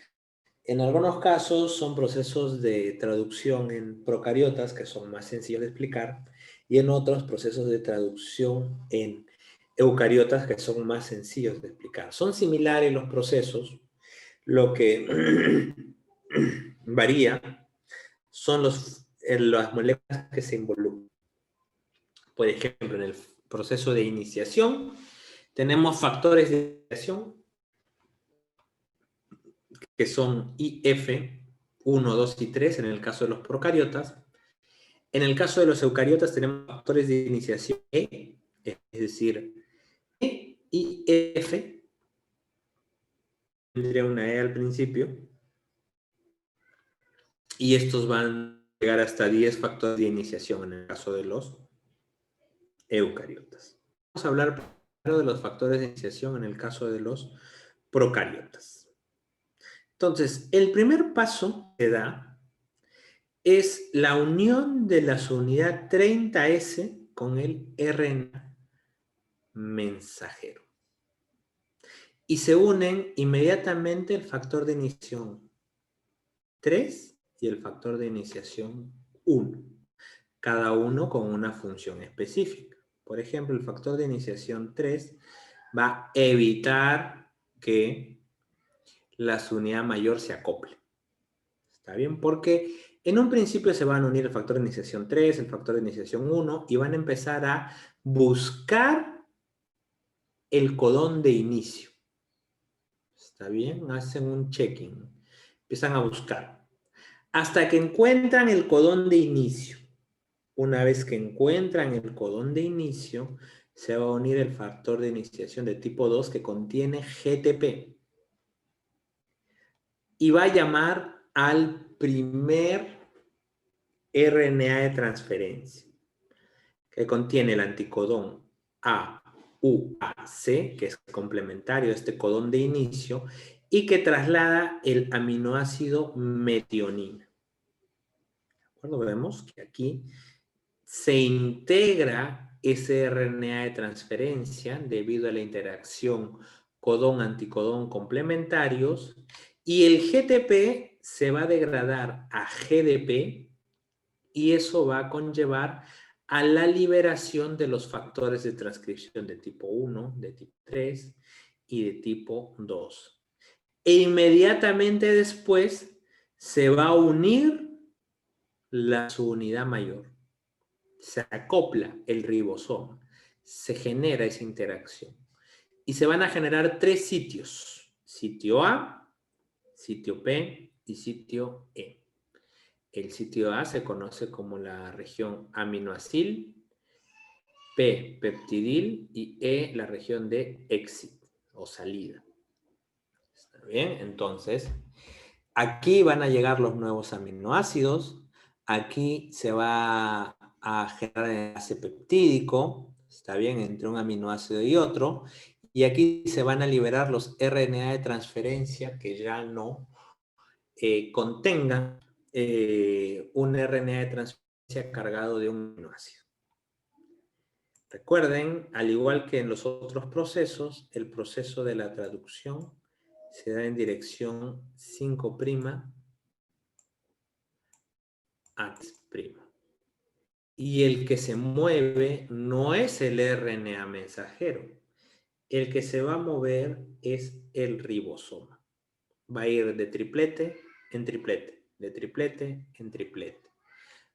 En algunos casos son procesos de traducción en procariotas que son más sencillos de explicar y en otros procesos de traducción en eucariotas que son más sencillos de explicar. Son similares los procesos, lo que varía son las moléculas que se involucran. Por ejemplo, en el proceso de iniciación tenemos factores de iniciación que son IF, 1, 2 y 3 en el caso de los procariotas. En el caso de los eucariotas tenemos factores de iniciación E, es decir, E y F, tendría una E al principio, y estos van a llegar hasta 10 factores de iniciación en el caso de los eucariotas. Vamos a hablar primero de los factores de iniciación en el caso de los procariotas. Entonces, el primer paso que da es la unión de la subunidad 30S con el RNA mensajero. Y se unen inmediatamente el factor de iniciación 3 y el factor de iniciación 1, cada uno con una función específica. Por ejemplo, el factor de iniciación 3 va a evitar que la subunidad mayor se acople. ¿Está bien? Porque en un principio se van a unir el factor de iniciación 3, el factor de iniciación 1 y van a empezar a buscar el codón de inicio. ¿Está bien? Hacen un checking. Empiezan a buscar. Hasta que encuentran el codón de inicio. Una vez que encuentran el codón de inicio, se va a unir el factor de iniciación de tipo 2 que contiene GTP. Y va a llamar al primer RNA de transferencia, que contiene el anticodón AUAC, que es complementario a este codón de inicio, y que traslada el aminoácido metionina. ¿De acuerdo? Vemos que aquí se integra ese RNA de transferencia debido a la interacción codón-anticodón complementarios, y el GTP se va a degradar a GDP, y eso va a conllevar a la liberación de los factores de transcripción de tipo 1, de tipo 3 y de tipo 2. E inmediatamente después se va a unir la subunidad mayor. Se acopla el ribosoma. Se genera esa interacción. Y se van a generar 3 sitios. Sitio A, sitio P y sitio E. El sitio A se conoce como la región aminoacil, P, peptidil y E, la región de exit o salida. ¿Está bien? Entonces, aquí van a llegar los nuevos aminoácidos. Aquí se va a generar el enlace peptídico, ¿está bien? Entre un aminoácido y otro. Y aquí se van a liberar los RNA de transferencia que ya no contengan un RNA de transferencia cargado de un aminoácido. Recuerden, al igual que en los otros procesos, el proceso de la traducción se da en dirección 5' a 3'. Y el que se mueve no es el RNA mensajero. El que se va a mover es el ribosoma. Va a ir de triplete en triplete, de triplete en triplete.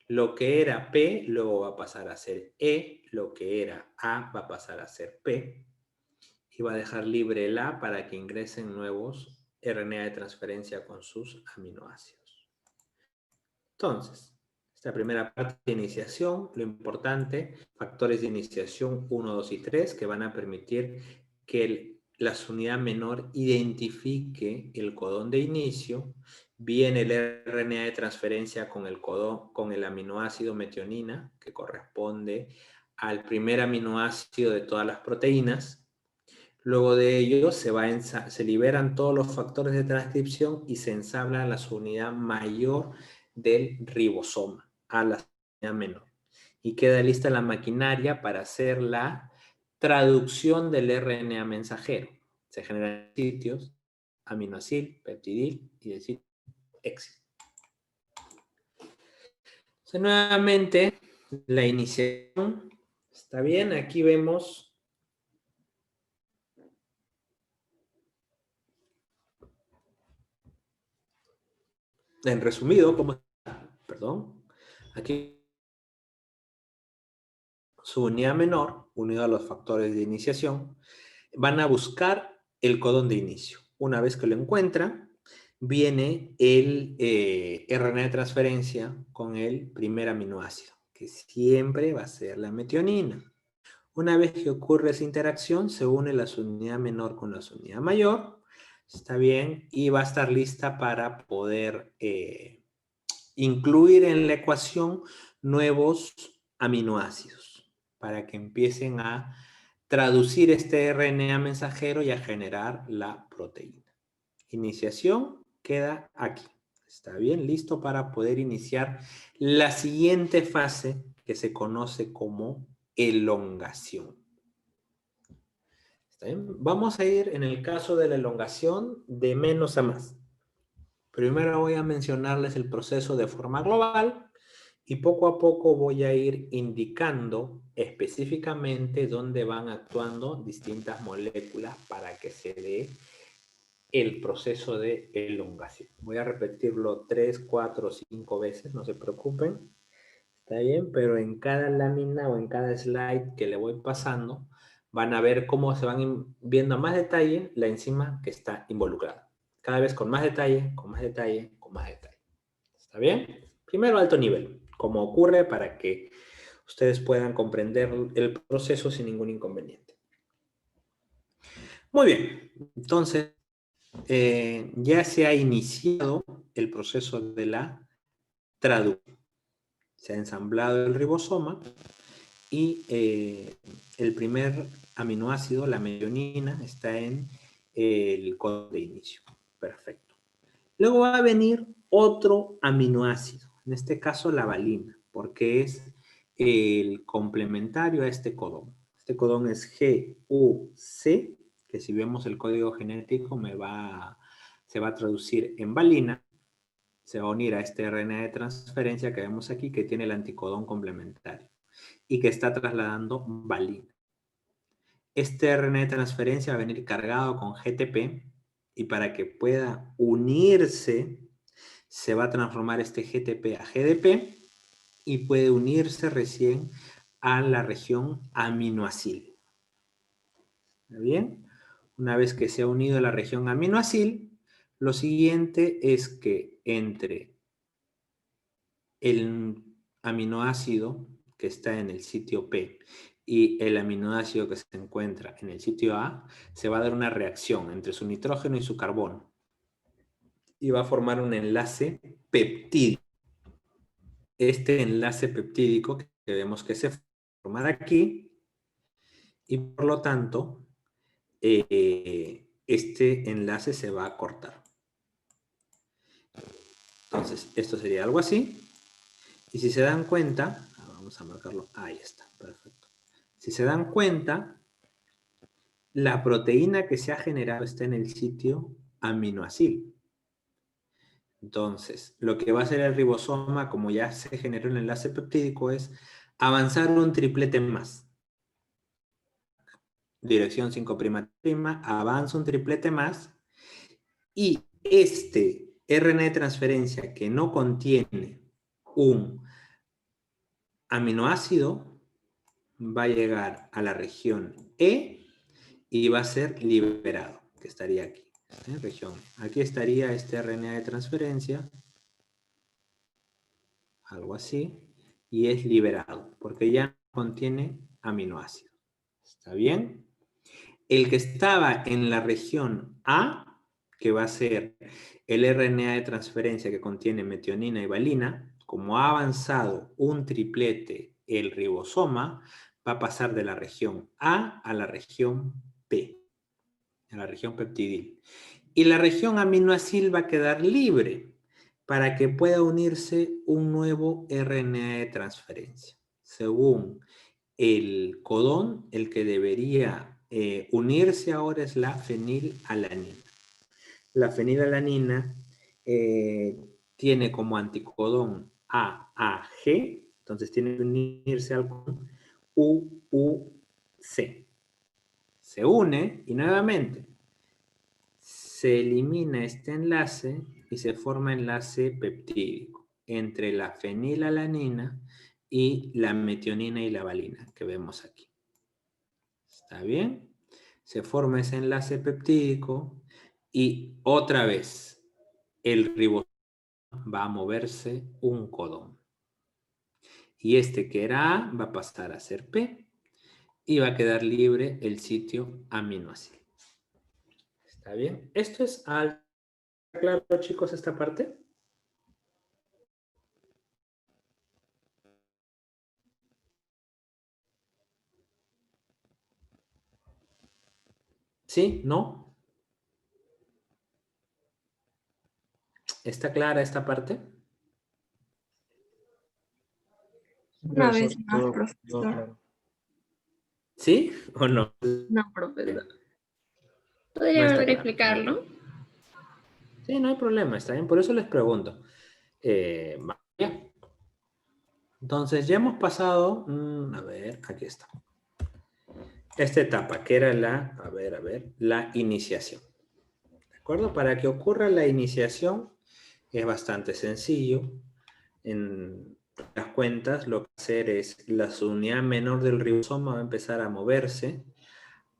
Lo que era P luego va a pasar a ser E, lo que era A va a pasar a ser P, y va a dejar libre el A para que ingresen nuevos RNA de transferencia con sus aminoácidos. Entonces, Esta primera parte de iniciación, lo importante, factores de iniciación 1, 2 y 3, que van a permitir que la unidad menor identifique el codón de inicio. Viene el RNA de transferencia con el aminoácido metionina, que corresponde al primer aminoácido de todas las proteínas. Luego de ello se liberan todos los factores de transcripción y se ensambla la unidad mayor del ribosoma a la unidad menor. Y queda lista la maquinaria para hacer la traducción del RNA mensajero. Se generan sitios aminoacil, peptidil y el sitio exit. Entonces, nuevamente, la iniciación está bien. Aquí vemos en resumido, aquí su unidad menor, unido a los factores de iniciación, van a buscar el codón de inicio. Una vez que lo encuentran, viene el RNA de transferencia con el primer aminoácido, que siempre va a ser la metionina. Una vez que ocurre esa interacción, se une la unidad menor con la unidad mayor, está bien, y va a estar lista para poder incluir en la ecuación nuevos aminoácidos, para que empiecen a traducir este RNA mensajero y a generar la proteína. Iniciación queda aquí. Está bien, listo para poder iniciar la siguiente fase que se conoce como elongación. ¿Está bien? Vamos a ir en el caso de la elongación de menos a más. Primero voy a mencionarles el proceso de forma global y poco a poco voy a ir indicando específicamente dónde van actuando distintas moléculas para que se dé el proceso de elongación. Voy a repetirlo 3, 4, 5 veces, no se preocupen. Está bien, pero en cada lámina o en cada slide que le voy pasando, van a ver cómo se van viendo a más detalle la enzima que está involucrada. Cada vez con más detalle, con más detalle, con más detalle. ¿Está bien? Primero alto nivel, como ocurre para que ustedes puedan comprender el proceso sin ningún inconveniente. Muy bien, entonces ya se ha iniciado el proceso de la traducción. Se ha ensamblado el ribosoma y el primer aminoácido, la metionina, está en el codón de inicio. Perfecto. Luego va a venir otro aminoácido, en este caso la valina, porque es el complementario a este codón. Este codón es GUC, que si vemos el código genético se va a traducir en valina. Se va a unir a este RNA de transferencia que vemos aquí, que tiene el anticodón complementario y que está trasladando valina. Este RNA de transferencia va a venir cargado con GTP y para que pueda unirse, se va a transformar este GTP a GDP y puede unirse recién a la región aminoacil. ¿Está bien? Una vez que se ha unido a la región aminoacil, lo siguiente es que entre el aminoácido que está en el sitio P y el aminoácido que se encuentra en el sitio A, se va a dar una reacción entre su nitrógeno y su carbono. Y va a formar un enlace peptídico. Este enlace peptídico que vemos que se forma aquí, y por lo tanto, este enlace se va a cortar. Entonces, esto sería algo así. Y si se dan cuenta, vamos a marcarlo, ahí está, perfecto. Si se dan cuenta, la proteína que se ha generado está en el sitio aminoacil. Entonces, lo que va a hacer el ribosoma, como ya se generó el enlace peptídico, es avanzar un triplete más. Dirección 5'', avanza un triplete más, y este RNA de transferencia que no contiene un aminoácido va a llegar a la región E y va a ser liberado, que estaría aquí, región E. Aquí estaría este RNA de transferencia, algo así, y es liberado, porque ya no contiene aminoácidos. ¿Está bien? El que estaba en la región A, que va a ser el RNA de transferencia que contiene metionina y valina, como ha avanzado un triplete el ribosoma, va a pasar de la región A a la región P, a la región peptidil. Y la región aminoácil va a quedar libre para que pueda unirse un nuevo RNA de transferencia. Según el codón, el que debería unirse ahora es la fenilalanina. La fenilalanina tiene como anticodón AAG, entonces tiene que unirse al UUC. Se une y nuevamente se elimina este enlace y se forma enlace peptídico entre la fenilalanina y la metionina y la valina que vemos aquí. ¿Está bien? Se forma ese enlace peptídico y otra vez el ribosoma va a moverse un codón. Y este que era A va a pasar a ser P y va a quedar libre el sitio aminoácido. ¿Está bien? Esto es algo claro, chicos, esta parte. ¿Sí? ¿No? ¿Está clara esta parte? Una vez Profesor, más, todo profesor. claro. ¿Sí o no? No, profesor. No ¿Podría está volver a claro. explicarlo? Sí, no hay problema, está bien. Por eso les pregunto. Vaya. Entonces, ya hemos pasado, a ver, aquí está. Esta etapa, que era la iniciación. ¿De acuerdo? Para que ocurra la iniciación, es bastante sencillo. En las cuentas, lo que hacer es la unidad menor del ribosoma va a empezar a moverse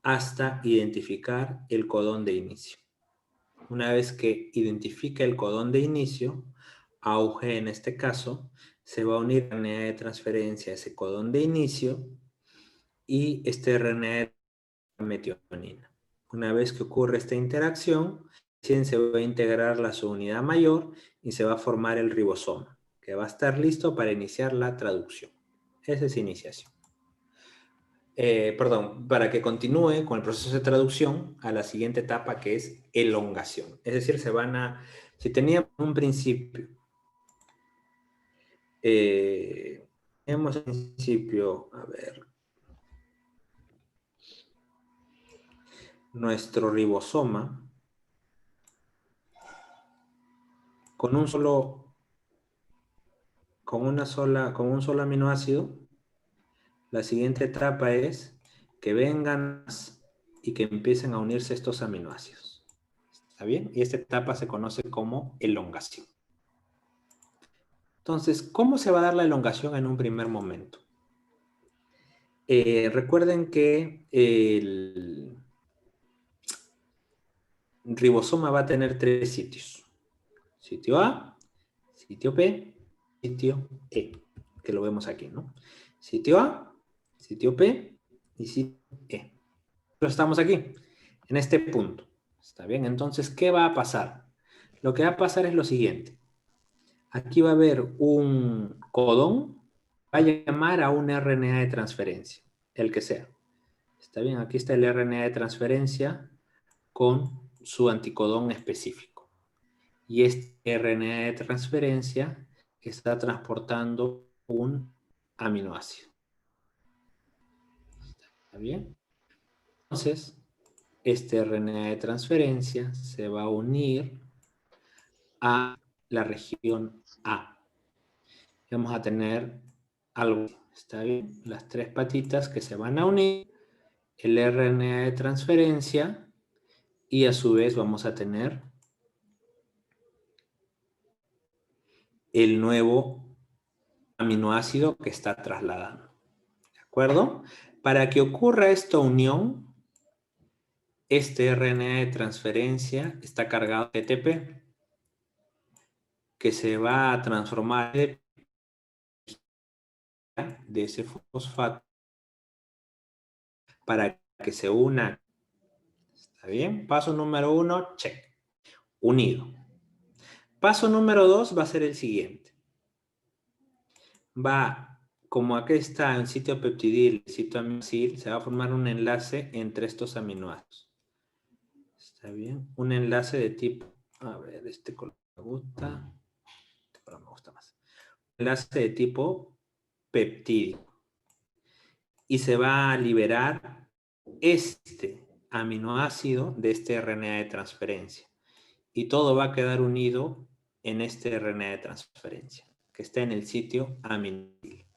hasta identificar el codón de inicio. Una vez que identifica el codón de inicio, AUG en este caso, se va a unir la RNA de transferencia a ese codón de inicio y este RNA de metionina. Una vez que ocurre esta interacción, se va a integrar la subunidad mayor y se va a formar el ribosoma, que va a estar listo para iniciar la traducción. Esa es iniciación. Para que continúe con el proceso de traducción a la siguiente etapa, que es elongación. Es decir, si teníamos un principio, tenemos un principio, nuestro ribosoma, con un solo aminoácido, la siguiente etapa es que vengan y que empiecen a unirse estos aminoácidos. ¿Está bien? Y esta etapa se conoce como elongación. Entonces, ¿cómo se va a dar la elongación en un primer momento? Recuerden que el ribosoma va a tener 3 sitios. Sitio A, sitio P, sitio E, que lo vemos aquí, ¿no? Sitio A, sitio P y sitio E. Pero estamos aquí, en este punto. ¿Está bien? Entonces, ¿qué va a pasar? Lo que va a pasar es lo siguiente. Aquí va a haber un codón, va a llamar a un RNA de transferencia, el que sea. ¿Está bien? Aquí está el RNA de transferencia con su anticodón específico. Y este RNA de transferencia está transportando un aminoácido. ¿Está bien? Entonces, este RNA de transferencia se va a unir a la región A. Vamos a tener algo, ¿está bien? Las 3 patitas que se van a unir, el RNA de transferencia, y a su vez vamos a tener el nuevo aminoácido que está trasladando. ¿De acuerdo? Para que ocurra esta unión, este RNA de transferencia está cargado de ATP, que se va a transformar de ese fosfato para que se una. ¿Está bien? Paso número 1, check. Unido. Paso número 2 va a ser el siguiente. Como aquí está el sitio peptidil, el sitio aminoácido, se va a formar un enlace entre estos aminoácidos. ¿Está bien? Un enlace de tipo, a ver, este color me gusta, pero me gusta más. Un enlace de tipo peptídico. Y se va a liberar este aminoácido de este RNA de transferencia. Y todo va a quedar unido en este RNA de transferencia, que está en el sitio aminoácido.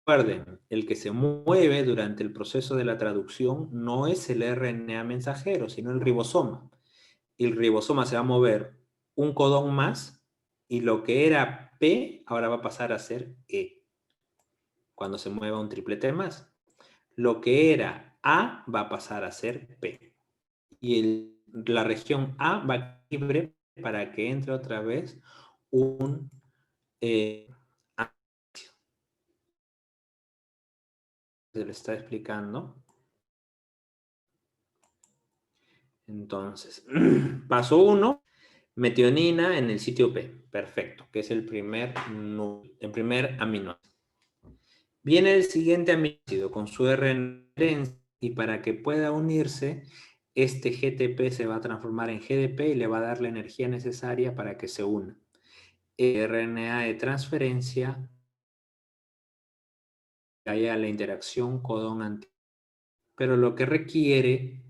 Recuerden, el que se mueve durante el proceso de la traducción no es el RNA mensajero, sino el ribosoma. Y el ribosoma se va a mover un codón más y lo que era P ahora va a pasar a ser E. Cuando se mueva un triplete más. Lo que era A va a pasar a ser P. Y la región A va libre para que entre otra vez un se lo está explicando. Entonces, paso 1, metionina en el sitio P. Perfecto, que es el primer aminoácido. Viene el siguiente aminoácido con su RNA y para que pueda unirse, este GTP se va a transformar en GDP y le va a dar la energía necesaria para que se una. El RNA de transferencia haya la interacción codón-antígeno. Pero lo que requiere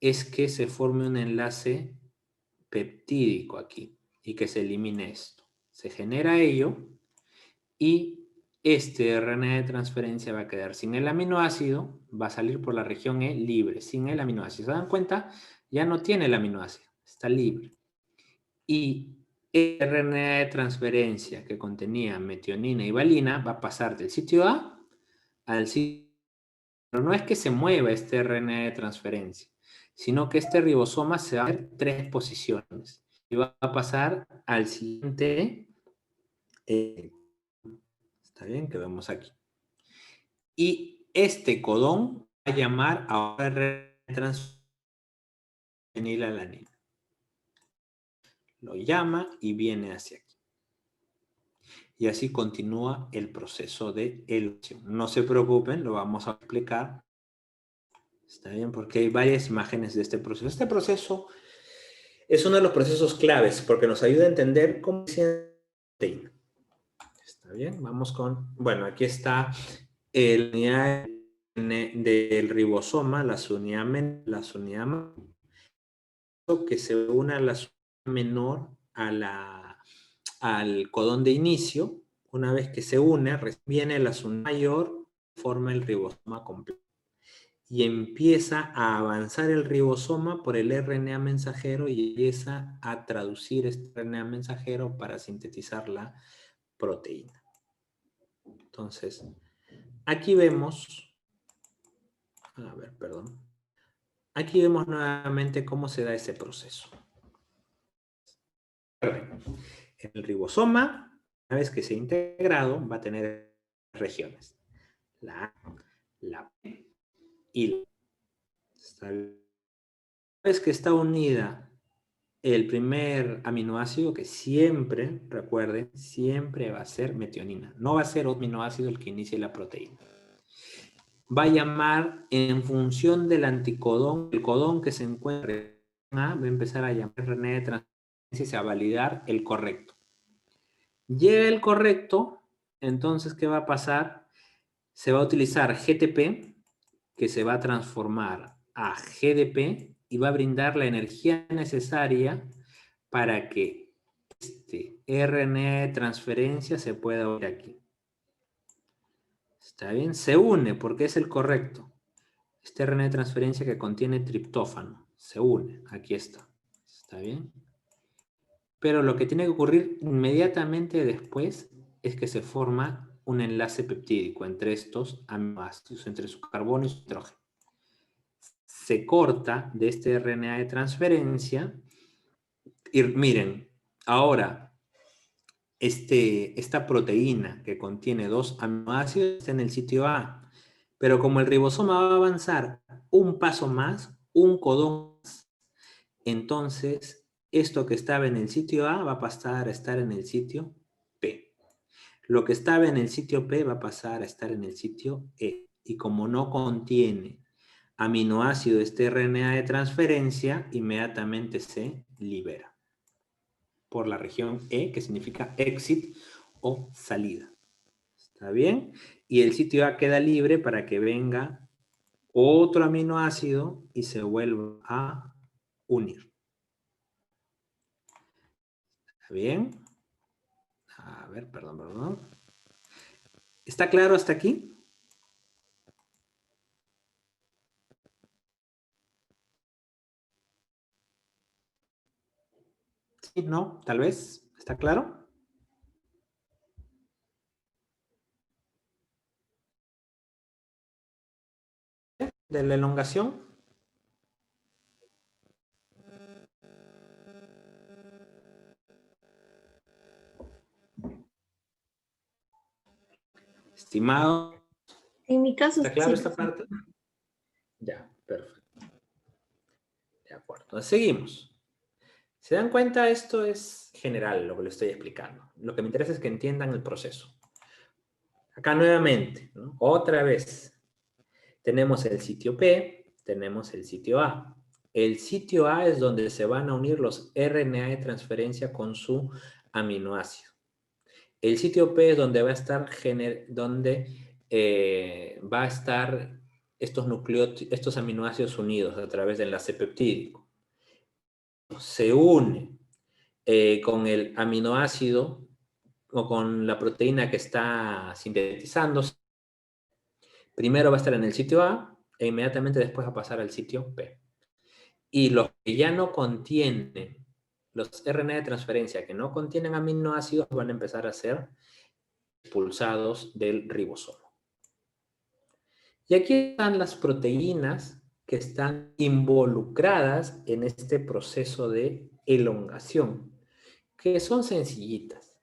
es que se forme un enlace peptídico aquí y que se elimine esto. Se genera ello y este RNA de transferencia va a quedar sin el aminoácido, va a salir por la región E libre, sin el aminoácido. ¿Se dan cuenta? Ya no tiene el aminoácido, está libre. Y el RNA de transferencia que contenía metionina y valina va a pasar del sitio A al sitio. Pero no es que se mueva este RNA de transferencia, sino que este ribosoma se va a ver 3 posiciones y va a pasar al siguiente. Está bien, que vemos aquí. Y este codón va a llamar a RNA fenilalanina. Lo llama y viene hacia aquí. Y así continúa el proceso de elución. No se preocupen, lo vamos a explicar. Está bien, porque hay varias imágenes de este proceso. Este proceso es uno de los procesos claves porque nos ayuda a entender cómo se proteína. Está bien, vamos con... Bueno, aquí está el unidad del ribosoma, la unidad que se une a la menor al codón de inicio. Una vez que se une, viene la unidad mayor, forma el ribosoma completo. Y empieza a avanzar el ribosoma por el RNA mensajero y empieza a traducir este RNA mensajero para sintetizar la proteína. Entonces, aquí vemos, aquí vemos nuevamente cómo se da ese proceso. El ribosoma, una vez que se ha integrado, va a tener regiones. La A, la P y la una vez que está unida el primer aminoácido, que siempre, recuerden, siempre va a ser metionina. No va a ser otro aminoácido el que inicie la proteína. Va a llamar en función del anticodón, el codón que se encuentre va a empezar a llamar RNA de transferencia y se va a validar el correcto. Llega el correcto, entonces, ¿qué va a pasar? Se va a utilizar GTP, que se va a transformar a GDP y va a brindar la energía necesaria para que este RNA de transferencia se pueda unir aquí. ¿Está bien? Se une porque es el correcto. Este RNA de transferencia que contiene triptófano. Se une. Aquí está. ¿Está bien? Pero lo que tiene que ocurrir inmediatamente después es que se forma un enlace peptídico entre estos aminoácidos, entre su carbono y su hidrógeno. Se corta de este RNA de transferencia y miren, ahora esta proteína que contiene 2 aminoácidos está en el sitio A. Pero como el ribosoma va a avanzar un paso más, un codón más, entonces esto que estaba en el sitio A va a pasar a estar en el sitio P. Lo que estaba en el sitio P va a pasar a estar en el sitio E. Y como no contiene aminoácido este RNA de transferencia, inmediatamente se libera por la región E, que significa exit o salida. ¿Está bien? Y el sitio A queda libre para que venga otro aminoácido y se vuelva a unir. ¿Está bien? A ver, perdón. ¿Está claro hasta aquí? Sí, no, tal vez. ¿Está claro? ¿De la elongación? Estimado, En mi caso, ¿está claro sí. esta parte? Ya, perfecto. De acuerdo. Entonces, seguimos. ¿Se dan cuenta? Esto es general lo que le estoy explicando. Lo que me interesa es que entiendan el proceso. Acá nuevamente, ¿no? Otra vez. Tenemos el sitio P, tenemos el sitio A. El sitio A es donde se van a unir los RNA de transferencia con su aminoácido. El sitio P es donde va a estar, estos aminoácidos unidos a través del enlace peptídico. Se une con el aminoácido o con la proteína que está sintetizándose. Primero va a estar en el sitio A e inmediatamente después va a pasar al sitio P. Y los que ya no contienen, los RNA de transferencia que no contienen aminoácidos van a empezar a ser expulsados del ribosoma. Y aquí están las proteínas que están involucradas en este proceso de elongación, que son sencillitas.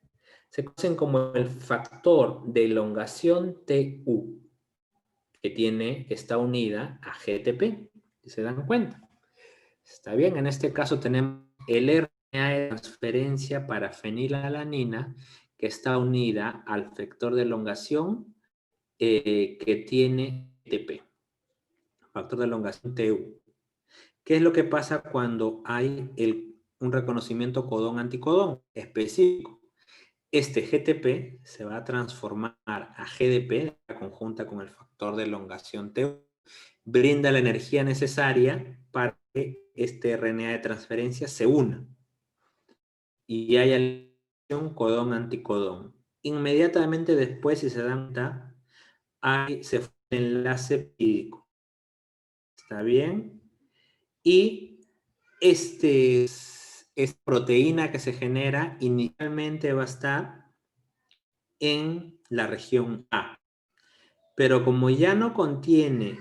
Se conocen como el factor de elongación TU, que está unida a GTP. ¿Se dan cuenta? Está bien, en este caso tenemos el RNA de transferencia para fenilalanina que está unida al factor de elongación que tiene GTP, factor de elongación TU. ¿Qué es lo que pasa cuando hay un reconocimiento codón-anticodón específico? Este GTP se va a transformar a GDP, la conjunta con el factor de elongación TU, brinda la energía necesaria para que este RNA de transferencia se una y haya la codón-anticodón. Inmediatamente después, si se dan cuenta, se forma un enlace peptídico. ¿Está bien? Y esta proteína que se genera inicialmente va a estar en la región A. Pero como ya no contiene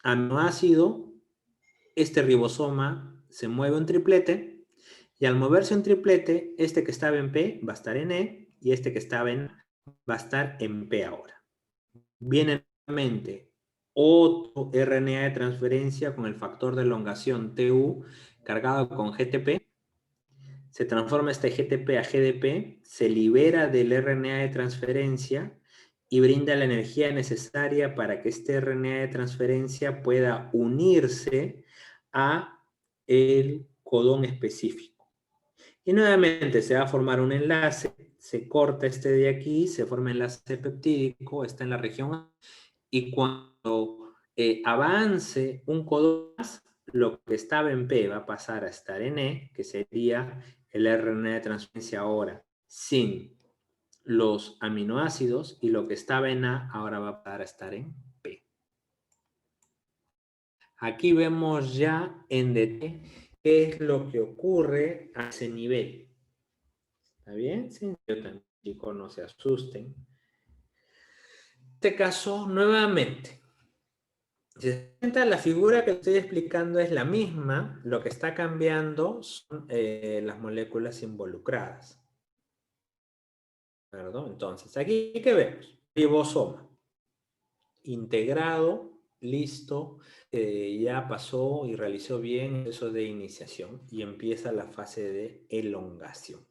aminoácido, este ribosoma se mueve un triplete y al moverse un triplete, este que estaba en P va a estar en E y este que estaba en A va a estar en P ahora. Viene nuevamente otro RNA de transferencia con el factor de elongación TU cargado con GTP. Se transforma este GTP a GDP, se libera del RNA de transferencia y brinda la energía necesaria para que este RNA de transferencia pueda unirse a el codón específico. Y nuevamente se va a formar un enlace, se corta este de aquí, se forma enlace peptídico, está en la región A, y cuando avance un codón más, lo que estaba en P va a pasar a estar en E, que sería el RNA de transferencia ahora sin los aminoácidos, y lo que estaba en A ahora va a pasar a estar en P. Aquí vemos ya en detalle qué es lo que ocurre a ese nivel. ¿Está bien? Sí, chicos, no se asusten. En este caso, nuevamente, si se dan cuenta, la figura que estoy explicando es la misma, lo que está cambiando son las moléculas involucradas. ¿Verdad? Entonces, aquí, ¿qué vemos? Ribosoma. Integrado, listo, ya pasó y realizó bien eso de iniciación y empieza la fase de elongación.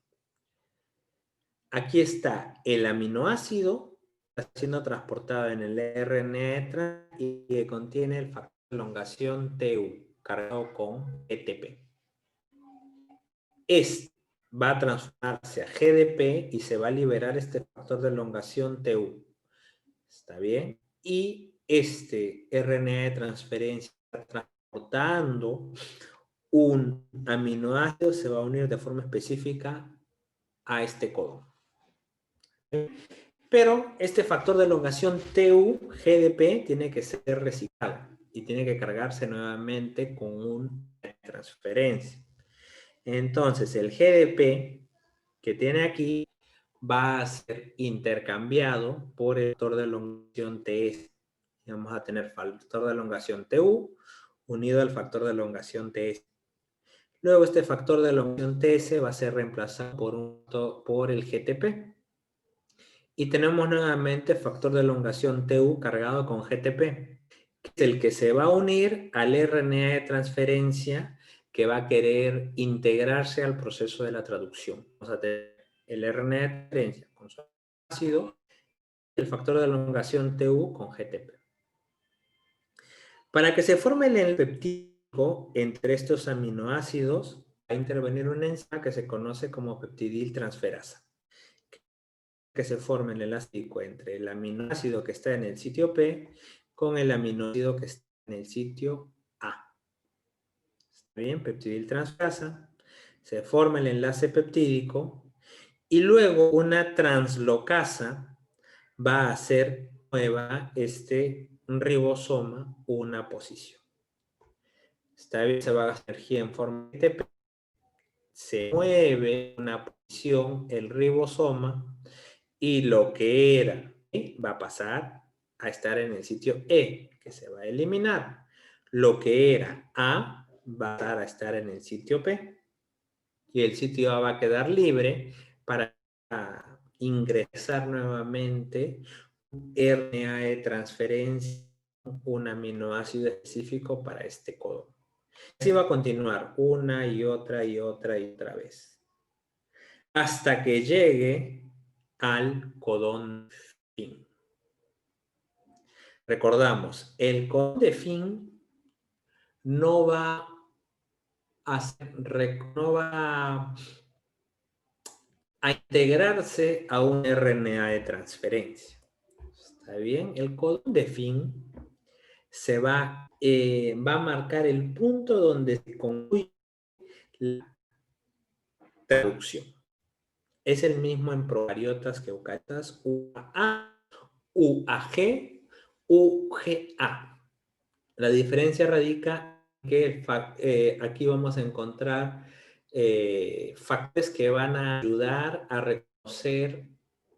Aquí está el aminoácido siendo transportado en el RNA y que contiene el factor de elongación TU cargado con ETP. Este va a transformarse a GDP y se va a liberar este factor de elongación TU. ¿Está bien? Y este RNA de transferencia transportando un aminoácido se va a unir de forma específica a este codón. Pero este factor de elongación TU-GDP tiene que ser reciclado y tiene que cargarse nuevamente con una transferencia. Entonces, el GDP que tiene aquí va a ser intercambiado por el factor de elongación TS. Y vamos a tener factor de elongación TU unido al factor de elongación TS. Luego este factor de elongación TS va a ser reemplazado por el GTP. Y tenemos nuevamente factor de elongación TU cargado con GTP, que es el que se va a unir al RNA de transferencia que va a querer integrarse al proceso de la traducción. Vamos a tener el RNA de transferencia con su ácido, el factor de elongación TU con GTP. Para que se forme el peptídico entre estos aminoácidos, va a intervenir una enzima que se conoce como peptidiltransferasa, que se forme el enlace entre el aminoácido que está en el sitio P con el aminoácido que está en el sitio A. ¿Está bien? Peptidiltransferasa, se forma el enlace peptídico y luego una translocasa va a hacer nueva ribosoma una posición. Está bien, se va a gastar energía en forma de ATP, se mueve una posición el ribosoma y lo que era E va a pasar a estar en el sitio E, que se va a eliminar. Lo que era A va a pasar a estar en el sitio P y el sitio A va a quedar libre para ingresar nuevamente un RNA de transferencia, un aminoácido específico para este codón. Así va a continuar una y otra y otra y otra vez. Hasta que llegue al codón fin. Recordamos, el codón de fin no va a integrarse a un RNA de transferencia. ¿Está bien? El codón de fin se va a marcar el punto donde se concluye la traducción. Es el mismo en procariotas que eucariotas, UAA, UAG, UGA. La diferencia radica en que aquí vamos a encontrar factores que van a ayudar a reconocer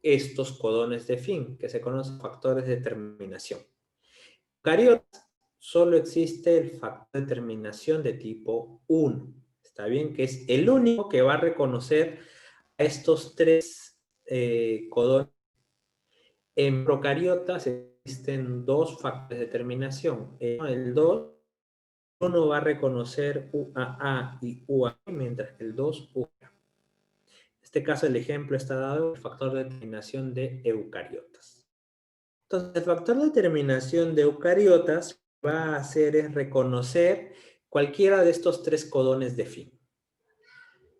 estos codones de fin, que se conocen factores de terminación. Eucariotas solo existe el factor de terminación de tipo 1. ¿Está bien? Que es el único que va a reconocer a estos tres codones. En procariotas existen dos factores de terminación. El 2, uno va a reconocer UAA y UAG, mientras que el 2 UA. En este caso el ejemplo está dado en el factor de terminación de eucariotas. Entonces el factor de terminación de eucariotas va a hacer es reconocer cualquiera de estos tres codones de fin.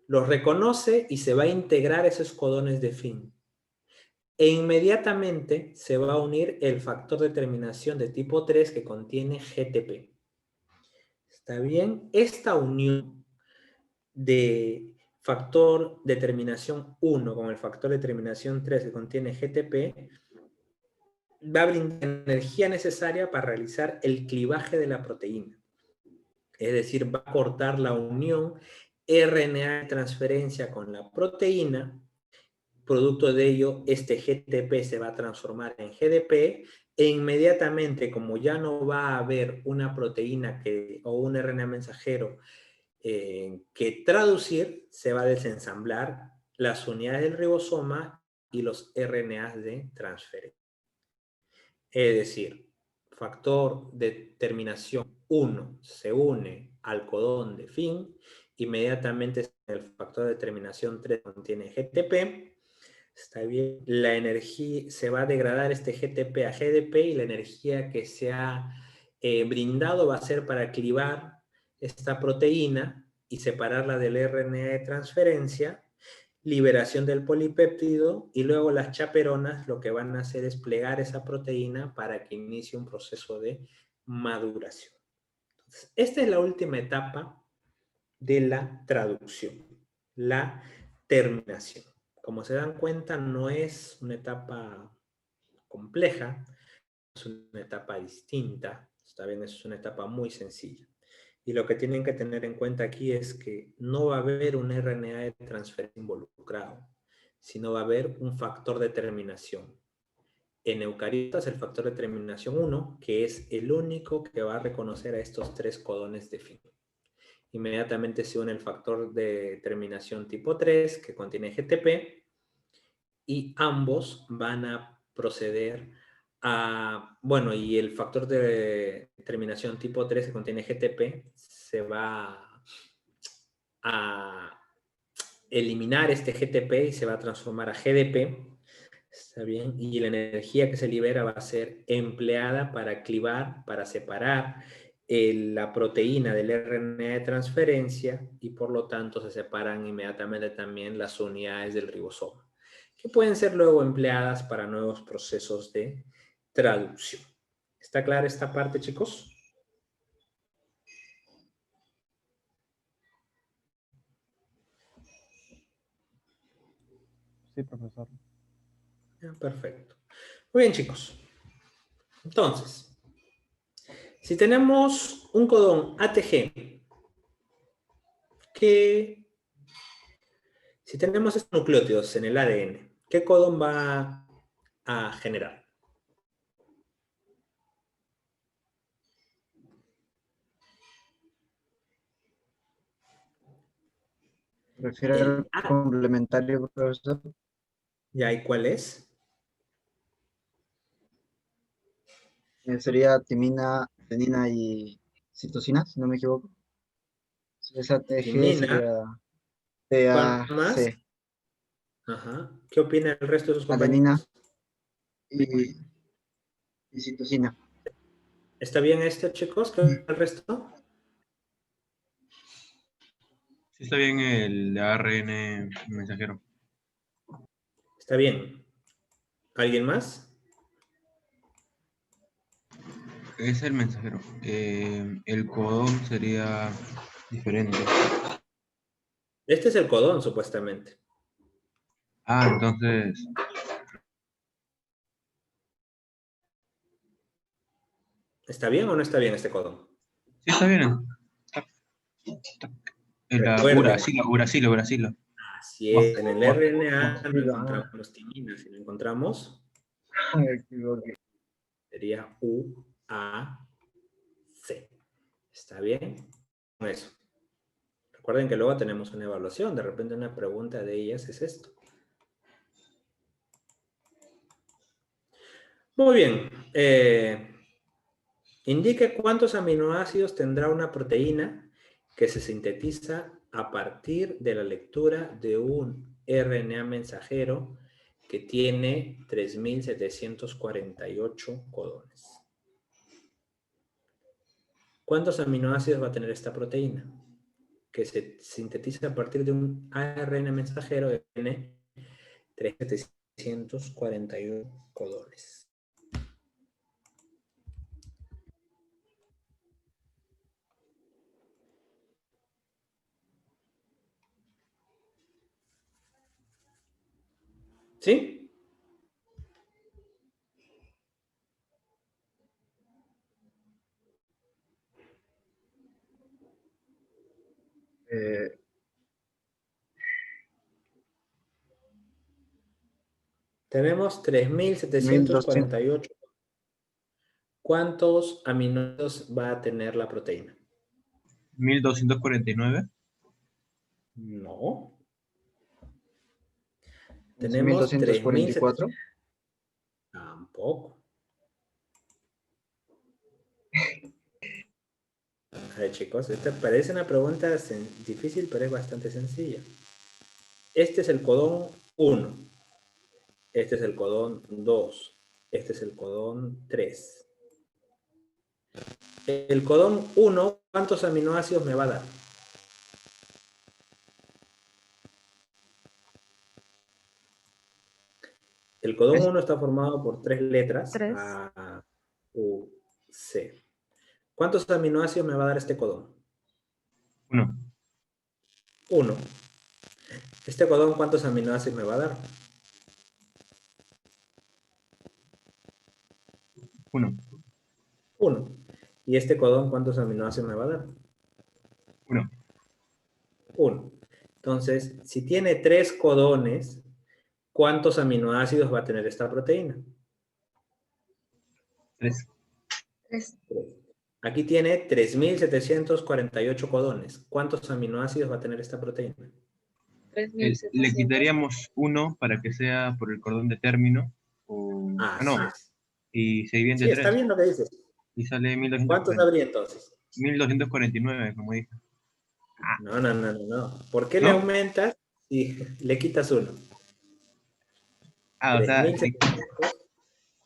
Los reconoce y se va a integrar esos codones de fin. E inmediatamente se va a unir el factor de terminación de tipo 3 que contiene GTP. ¿Está bien? Esta unión de factor de terminación 1 con el factor de terminación 3 que contiene GTP va a brindar energía necesaria para realizar el clivaje de la proteína. Es decir, va a cortar la unión RNA de transferencia con la proteína. Producto de ello, este GTP se va a transformar en GDP e inmediatamente, como ya no va a haber una proteína o un RNA mensajero que traducir, se va a desensamblar las unidades del ribosoma y los RNAs de transferencia. Es decir, factor de terminación 1 se une al codón de fin, inmediatamente el factor de terminación 3 contiene GTP, está bien, la energía, se va a degradar este GTP a GDP y la energía que se ha brindado va a ser para clivar esta proteína y separarla del RNA de transferencia, liberación del polipéptido y luego las chaperonas lo que van a hacer es plegar esa proteína para que inicie un proceso de maduración. Entonces, esta es la última etapa de la traducción, la terminación. Como se dan cuenta, no es una etapa compleja, es una etapa distinta, está bien, es una etapa muy sencilla. Y lo que tienen que tener en cuenta aquí es que no va a haber un RNA de transferencia involucrado, sino va a haber un factor de terminación. En eucariotas, el factor de terminación 1, que es el único que va a reconocer a estos 3 codones de fin. Inmediatamente se une el factor de terminación tipo 3, que contiene GTP, y ambos van a proceder a, bueno, y el factor de terminación tipo 3 que contiene GTP se va a eliminar este GTP y se va a transformar a GDP, ¿está bien? Y la energía que se libera va a ser empleada para clivar, para separar la proteína del RNA de transferencia y por lo tanto se separan inmediatamente también las unidades del ribosoma, que pueden ser luego empleadas para nuevos procesos de traducción. ¿Está clara esta parte, chicos? Sí, profesor. Perfecto. Muy bien, chicos. Entonces, si tenemos un codón ATG, si tenemos estos nucleótidos en el ADN, ¿qué codón va a generar? ¿Refiere al complementario, profesor? ¿Ya? ¿Y cuál es? Sería timina, adenina y citosina, si no me equivoco. Esa TG Timina. sería ¿Cuál más? TAC, Ajá. ¿Qué opina el resto de sus adenina compañeros? y citosina. ¿Está bien este, chicos? ¿Qué opina el resto? Sí, está bien el ARN mensajero. Está bien. ¿Alguien más? Es el mensajero. El codón sería diferente. Este es el codón, supuestamente. Ah, entonces, ¿Está bien o no está bien este codón? sí está bien. Recuerden. Uracilo. Así es. En el RNA no Sí, encontramos timina. Si lo encontramos, me equivoqué. sería UAC. ¿Está bien? Con eso. Recuerden que luego tenemos una evaluación. De repente una pregunta de ellas es esto. Muy bien. Indique cuántos aminoácidos tendrá una proteína que se sintetiza a partir de la lectura de un RNA mensajero que tiene 3748 codones. ¿Cuántos aminoácidos va a tener esta proteína? Que se sintetiza a partir de un ARN mensajero que tiene 3741 codones. ¿Sí? Tenemos 3748. ¿Cuántos aminoácidos va a tener la proteína? 1249. No. Tenemos 1244. 3.700. Tampoco. A ver, chicos, esta parece una pregunta difícil, pero es bastante sencilla. Este es el codón 1. Este es el codón 2. Este es el codón 3. El codón 1, ¿cuántos aminoácidos me va a dar? El codón 1 está formado por 3 letras. 3. A, U, C. ¿Cuántos aminoácidos me va a dar este codón? 1. 1. ¿Este codón cuántos aminoácidos me va a dar? 1. 1. ¿Y este codón cuántos aminoácidos me va a dar? 1. 1. Entonces, si tiene 3 codones, ¿cuántos aminoácidos va a tener esta proteína? 3. 3. 3. Aquí tiene 3.748 codones. ¿Cuántos aminoácidos va a tener esta proteína? Le 3.700. quitaríamos 1 para que sea por el cordón de término. Así es. Y se divide entre Sí, está 3. bien lo que dices. Y sale ¿Cuántos 1249. habría entonces? 1249, como dije. No. ¿Por qué ¿No? le aumentas y le quitas 1? O sea, 3.747.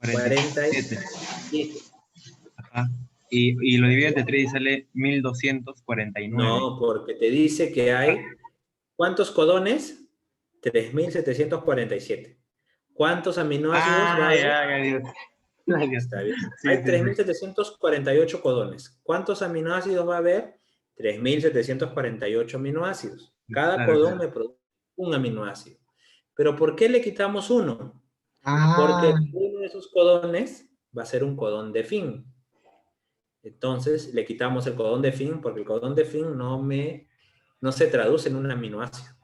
47. Ajá. Y lo divide entre 3 y sale 1249. No, porque te dice que hay... ¿Cuántos codones? 3.747. ¿Cuántos aminoácidos va a haber? Ya, Dios. Ay, Dios. Está bien. Sí, Hay sí, 3.748 codones. ¿Cuántos aminoácidos va a haber? 3.748 aminoácidos. Cada Claro, codón claro. me produce un aminoácido. ¿Pero por qué le quitamos 1? Porque Ah, uno de esos codones va a ser un codón de fin. Entonces le quitamos el codón de fin porque el codón de fin no se traduce en un aminoácido.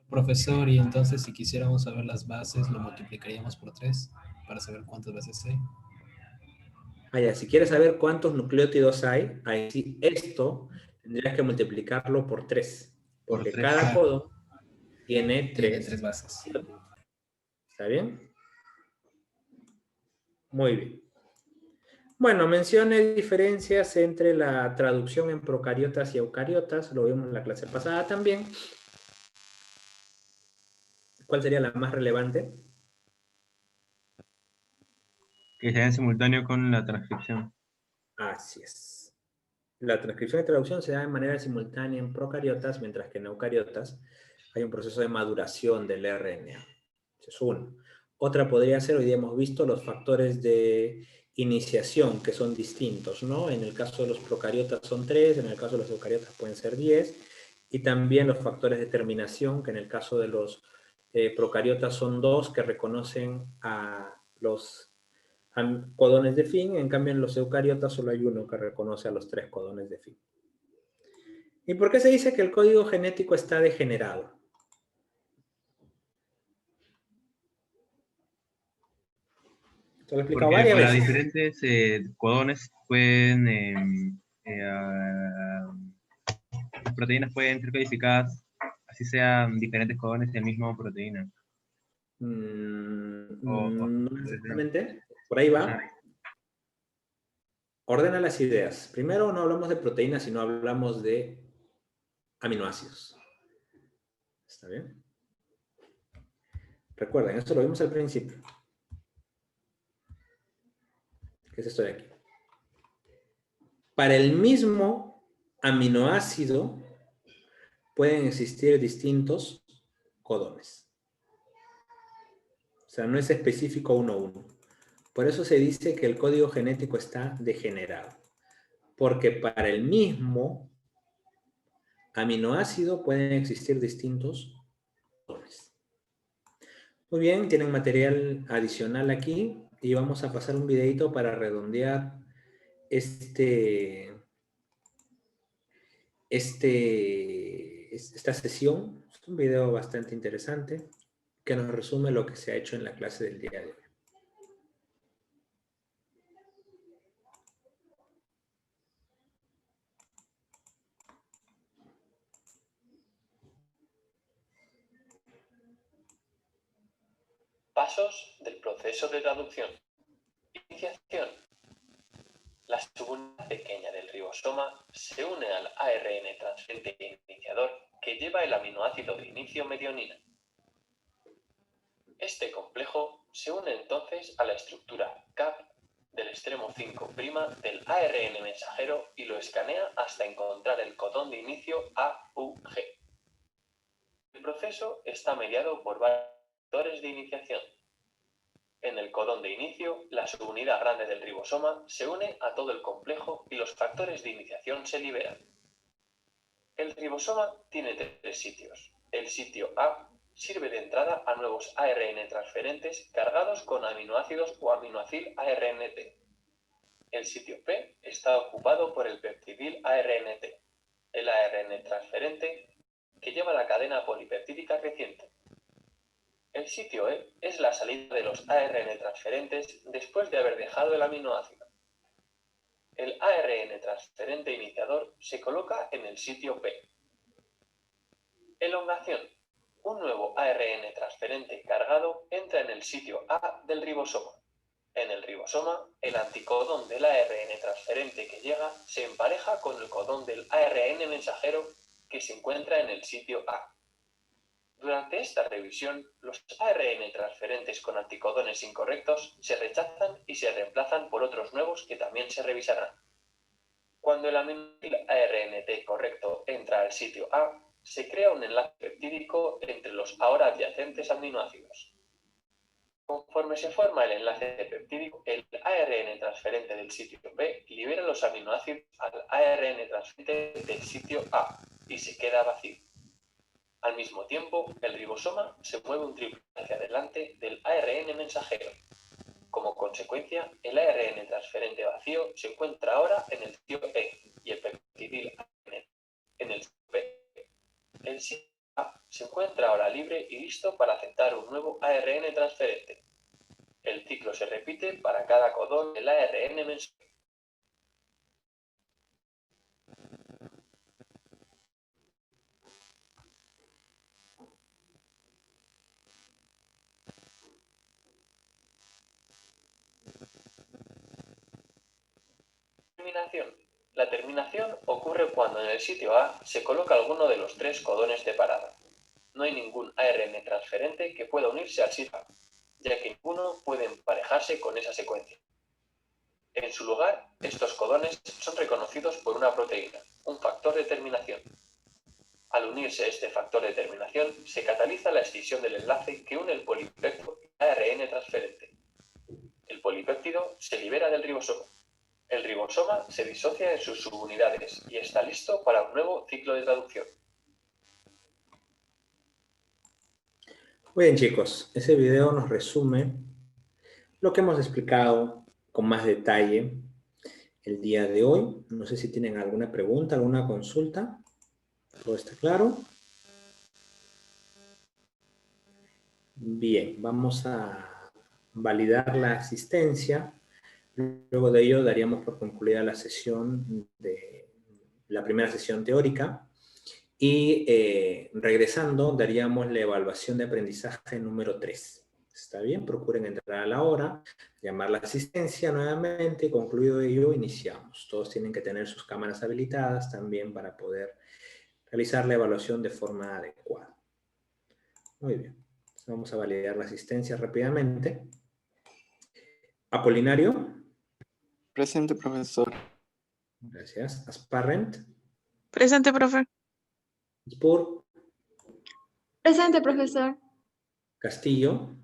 Profesor, y entonces si quisiéramos saber las bases, lo multiplicaríamos por 3 para saber cuántas bases hay. Ya, si quieres saber cuántos nucleótidos hay, ahí sí, esto tendrías que multiplicarlo por 3. Porque tres. cada codón tiene Tiene 3. 3 bases. ¿Está bien? Muy bien. Bueno, mencione diferencias entre la traducción en procariotas y eucariotas. Lo vimos en la clase pasada también. ¿Cuál sería la más relevante? Que sea en simultáneo con la transcripción. Así es. La transcripción y traducción se da de manera simultánea en procariotas, mientras que en eucariotas hay un proceso de maduración del RNA. Esa es una. Otra podría ser, hoy día hemos visto los factores de iniciación, que son distintos, ¿no? En el caso de los procariotas son 3, en el caso de los eucariotas pueden ser 10, y también los factores de terminación, que en el caso de los procariotas son 2, que reconocen a los codones de fin, en cambio en los eucariotas solo hay uno que reconoce a los 3 codones de fin. ¿Y por qué se dice que el código genético está degenerado? Te lo he explicado Porque varias para veces. diferentes codones pueden... las proteínas pueden ser codificadas, así sean diferentes codones del mismo proteína. No necesariamente. Por ahí va. Ordena las ideas. Primero no hablamos de proteínas, sino hablamos de aminoácidos. ¿Está bien? Recuerden, esto lo vimos al principio. ¿Qué es esto de aquí? Para el mismo aminoácido pueden existir distintos codones. O sea, no es específico uno a uno. Por eso se dice que el código genético está degenerado. Porque para el mismo aminoácido pueden existir distintos codones. Muy bien, tienen material adicional aquí y vamos a pasar un videito para redondear esta sesión. Es un video bastante interesante que nos resume lo que se ha hecho en la clase del día de hoy. Pasos del proceso de traducción. Iniciación. La subunidad pequeña del ribosoma se une al ARN transferente iniciador que lleva el aminoácido de inicio medionina. Este complejo se une entonces a la estructura CAP del extremo 5' del ARN mensajero y lo escanea hasta encontrar el codón de inicio AUG. El proceso está mediado por varios factores de iniciación. En el codón de inicio, la subunidad grande del ribosoma se une a todo el complejo y los factores de iniciación se liberan. El ribosoma tiene tres sitios. El sitio A sirve de entrada a nuevos ARN transferentes cargados con aminoácidos o aminoacil ARNT. El sitio P está ocupado por el peptidil ARNT, el ARN transferente que lleva la cadena polipeptídica creciente. El sitio E es la salida de los ARN transferentes después de haber dejado el aminoácido. El ARN transferente iniciador se coloca en el sitio P. Elongación. Un nuevo ARN transferente cargado entra en el sitio A del ribosoma. En el ribosoma, el anticodón del ARN transferente que llega se empareja con el codón del ARN mensajero que se encuentra en el sitio A. Durante esta revisión, los ARN transferentes con anticodones incorrectos se rechazan y se reemplazan por otros nuevos que también se revisarán. Cuando el aminoácido ARNT correcto entra al sitio A, se crea un enlace peptídico entre los ahora adyacentes aminoácidos. Conforme se forma el enlace peptídico, el ARN transferente del sitio B libera los aminoácidos al ARN transferente del sitio A y se queda vacío. Al mismo tiempo, el ribosoma se mueve un triple hacia adelante del ARN mensajero. Como consecuencia, el ARN transferente vacío se encuentra ahora en el sitio E y el peptidil ARN en el sitio B. El sitio A se encuentra ahora libre y listo para aceptar un nuevo ARN transferente. El ciclo se repite para cada codón del ARN mensajero. Terminación. La terminación ocurre cuando en el sitio A se coloca alguno de los tres codones de parada. No hay ningún ARN transferente que pueda unirse al sitio A, ya que ninguno puede emparejarse con esa secuencia. En su lugar, estos codones son reconocidos por una proteína, un factor de terminación. Al unirse este factor de terminación, se cataliza la escisión del enlace que une el polipéptido y el ARN transferente. El polipéptido se libera del ribosoma. El ribosoma se disocia en sus subunidades y está listo para un nuevo ciclo de traducción. Muy bien, chicos, ese video nos resume lo que hemos explicado con más detalle el día de hoy. No sé si tienen alguna pregunta, alguna consulta. ¿Todo está claro? Bien, vamos a validar la asistencia. Luego de ello daríamos por concluida la sesión de la primera sesión teórica y regresando daríamos la evaluación de aprendizaje número 3. ¿Está bien? Procuren entrar a la hora, llamar la asistencia nuevamente y concluido ello iniciamos. Todos tienen que tener sus cámaras habilitadas también para poder realizar la evaluación de forma adecuada. Muy bien. Entonces vamos a validar la asistencia rápidamente. Apolinario. Presente, profesor. Gracias. Asparrent. Presente, profe. Spur. Presente, profesor. Castillo.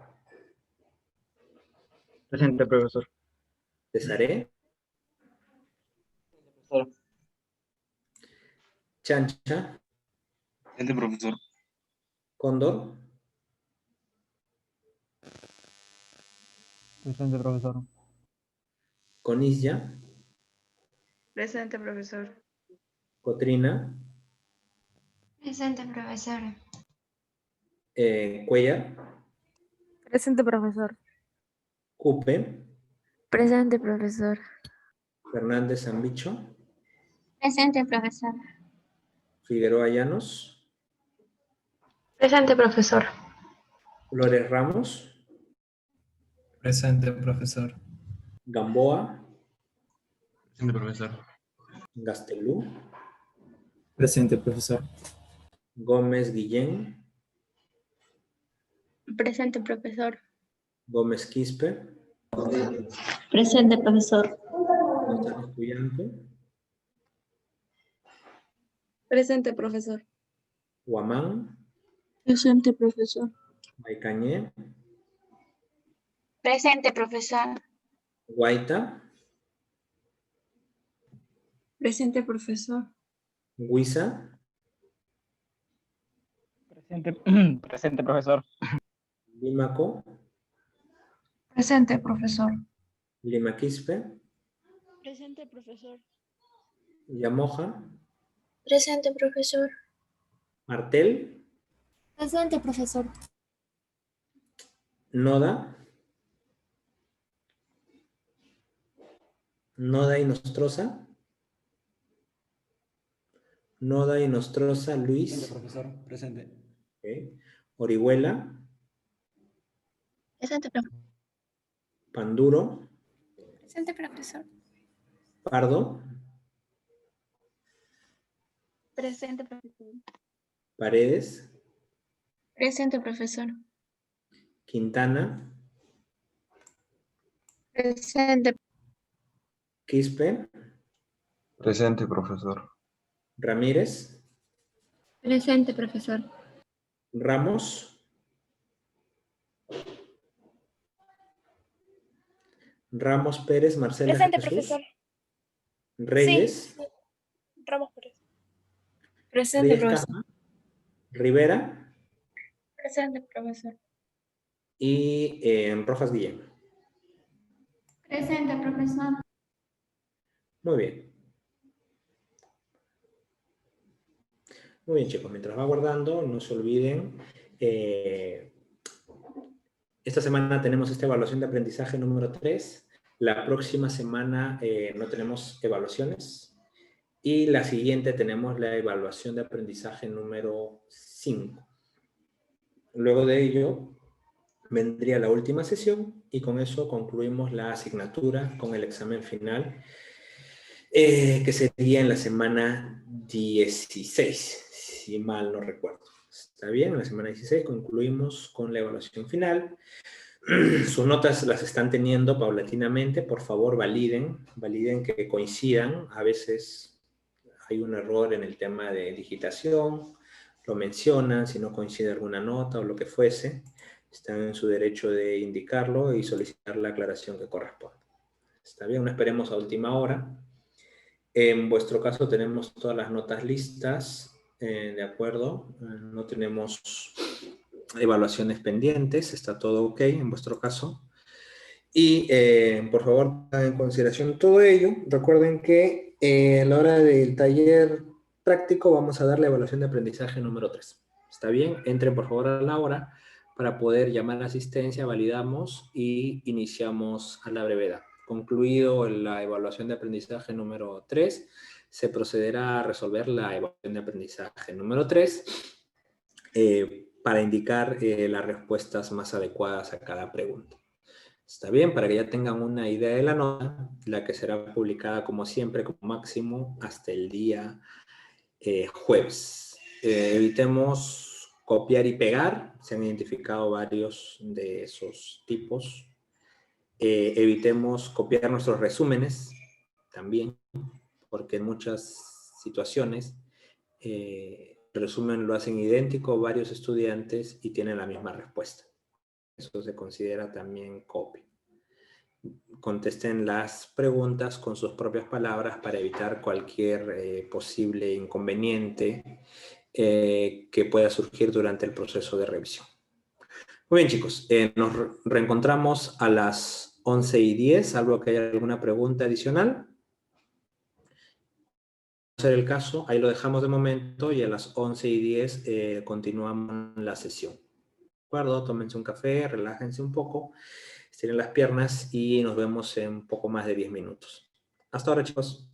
Presente, profesor. Cesaré. Profesor. Chancha. Presente, profesor. Cóndor. Presente, profesor. Conilla. Presente, profesor. Cotrina. Presente, profesor. Cuellar. Presente, profesor. Cupe. Presente, profesor. Fernández Zambicho. Presente, profesor. Figueroa Llanos. Presente, profesor. Flores Ramos. Presente, profesor. Gamboa, Presente, profesor. Gastelú, Presente, profesor. Gómez Guillén, Presente, profesor. Gómez Quispe, Presente, profesor. González Cuyante, Presente, profesor. Huamán, Presente, profesor. Maicañé, Presente, profesor. Guaita, Presente, profesor. Huiza, Presente, presente, profesor. Límaco, Presente, profesor. Lima Quispe, Presente, profesor. Yamoja, Presente, profesor. Martel, Presente, profesor. Noda, Noda y Nostroza, Noda y Nostroza, Presente, Luis, profesor. Presente. ok. Orihuela, Presente, profesor. Panduro, Presente, profesor. Pardo, Presente, profesor. Paredes, Presente, profesor. Quintana, Presente. Quispe, Presente, profesor. Ramírez, Presente, profesor. Ramos, Ramos Pérez, Marcela Presente, Jesús, profesor. Reyes, Ramos Pérez. Presente, Reyes profesor. Casma, Rivera Presente, profesor. y Rojas Guillén. Presente, profesor. Muy bien. Muy bien, chicos. Mientras va guardando, no se olviden. Esta semana tenemos esta evaluación de aprendizaje número 3. La próxima semana no tenemos evaluaciones. Y la siguiente tenemos la evaluación de aprendizaje número 5. Luego de ello, vendría la última sesión y con eso concluimos la asignatura con el examen final, que sería en la semana 16, si mal no recuerdo. Está bien, en la semana 16 concluimos con la evaluación final. Sus notas las están teniendo paulatinamente, por favor validen que coincidan. A veces hay un error en el tema de digitación, lo mencionan, si no coincide alguna nota o lo que fuese, están en su derecho de indicarlo y solicitar la aclaración que corresponda. Está bien, no esperemos a última hora. En vuestro caso tenemos todas las notas listas, de acuerdo, no tenemos evaluaciones pendientes, está todo ok en vuestro caso. Y por favor, tengan en consideración todo ello. Recuerden que a la hora del taller práctico vamos a dar la evaluación de aprendizaje número 3. ¿Está bien? Entren por favor a la hora para poder llamar a la asistencia, validamos y iniciamos a la brevedad. Concluido la evaluación de aprendizaje número 3, se procederá a resolver la evaluación de aprendizaje número 3 para indicar las respuestas más adecuadas a cada pregunta. Está bien, para que ya tengan una idea de la nota, la que será publicada como siempre, como máximo, hasta el día jueves. Evitemos copiar y pegar, se han identificado varios de esos tipos. Evitemos copiar nuestros resúmenes también, porque en muchas situaciones el resumen lo hacen idéntico varios estudiantes y tienen la misma respuesta. Eso se considera también copia. Contesten las preguntas con sus propias palabras para evitar cualquier posible inconveniente que pueda surgir durante el proceso de revisión. Muy bien, chicos. Nos reencontramos a las 11:10, salvo que haya alguna pregunta adicional. No ser el caso, ahí lo dejamos de momento y a las 11:10 continuamos la sesión. ¿De acuerdo? Tómense un café, relájense un poco, estiren las piernas y nos vemos en un poco más de 10 minutos. Hasta ahora, chicos.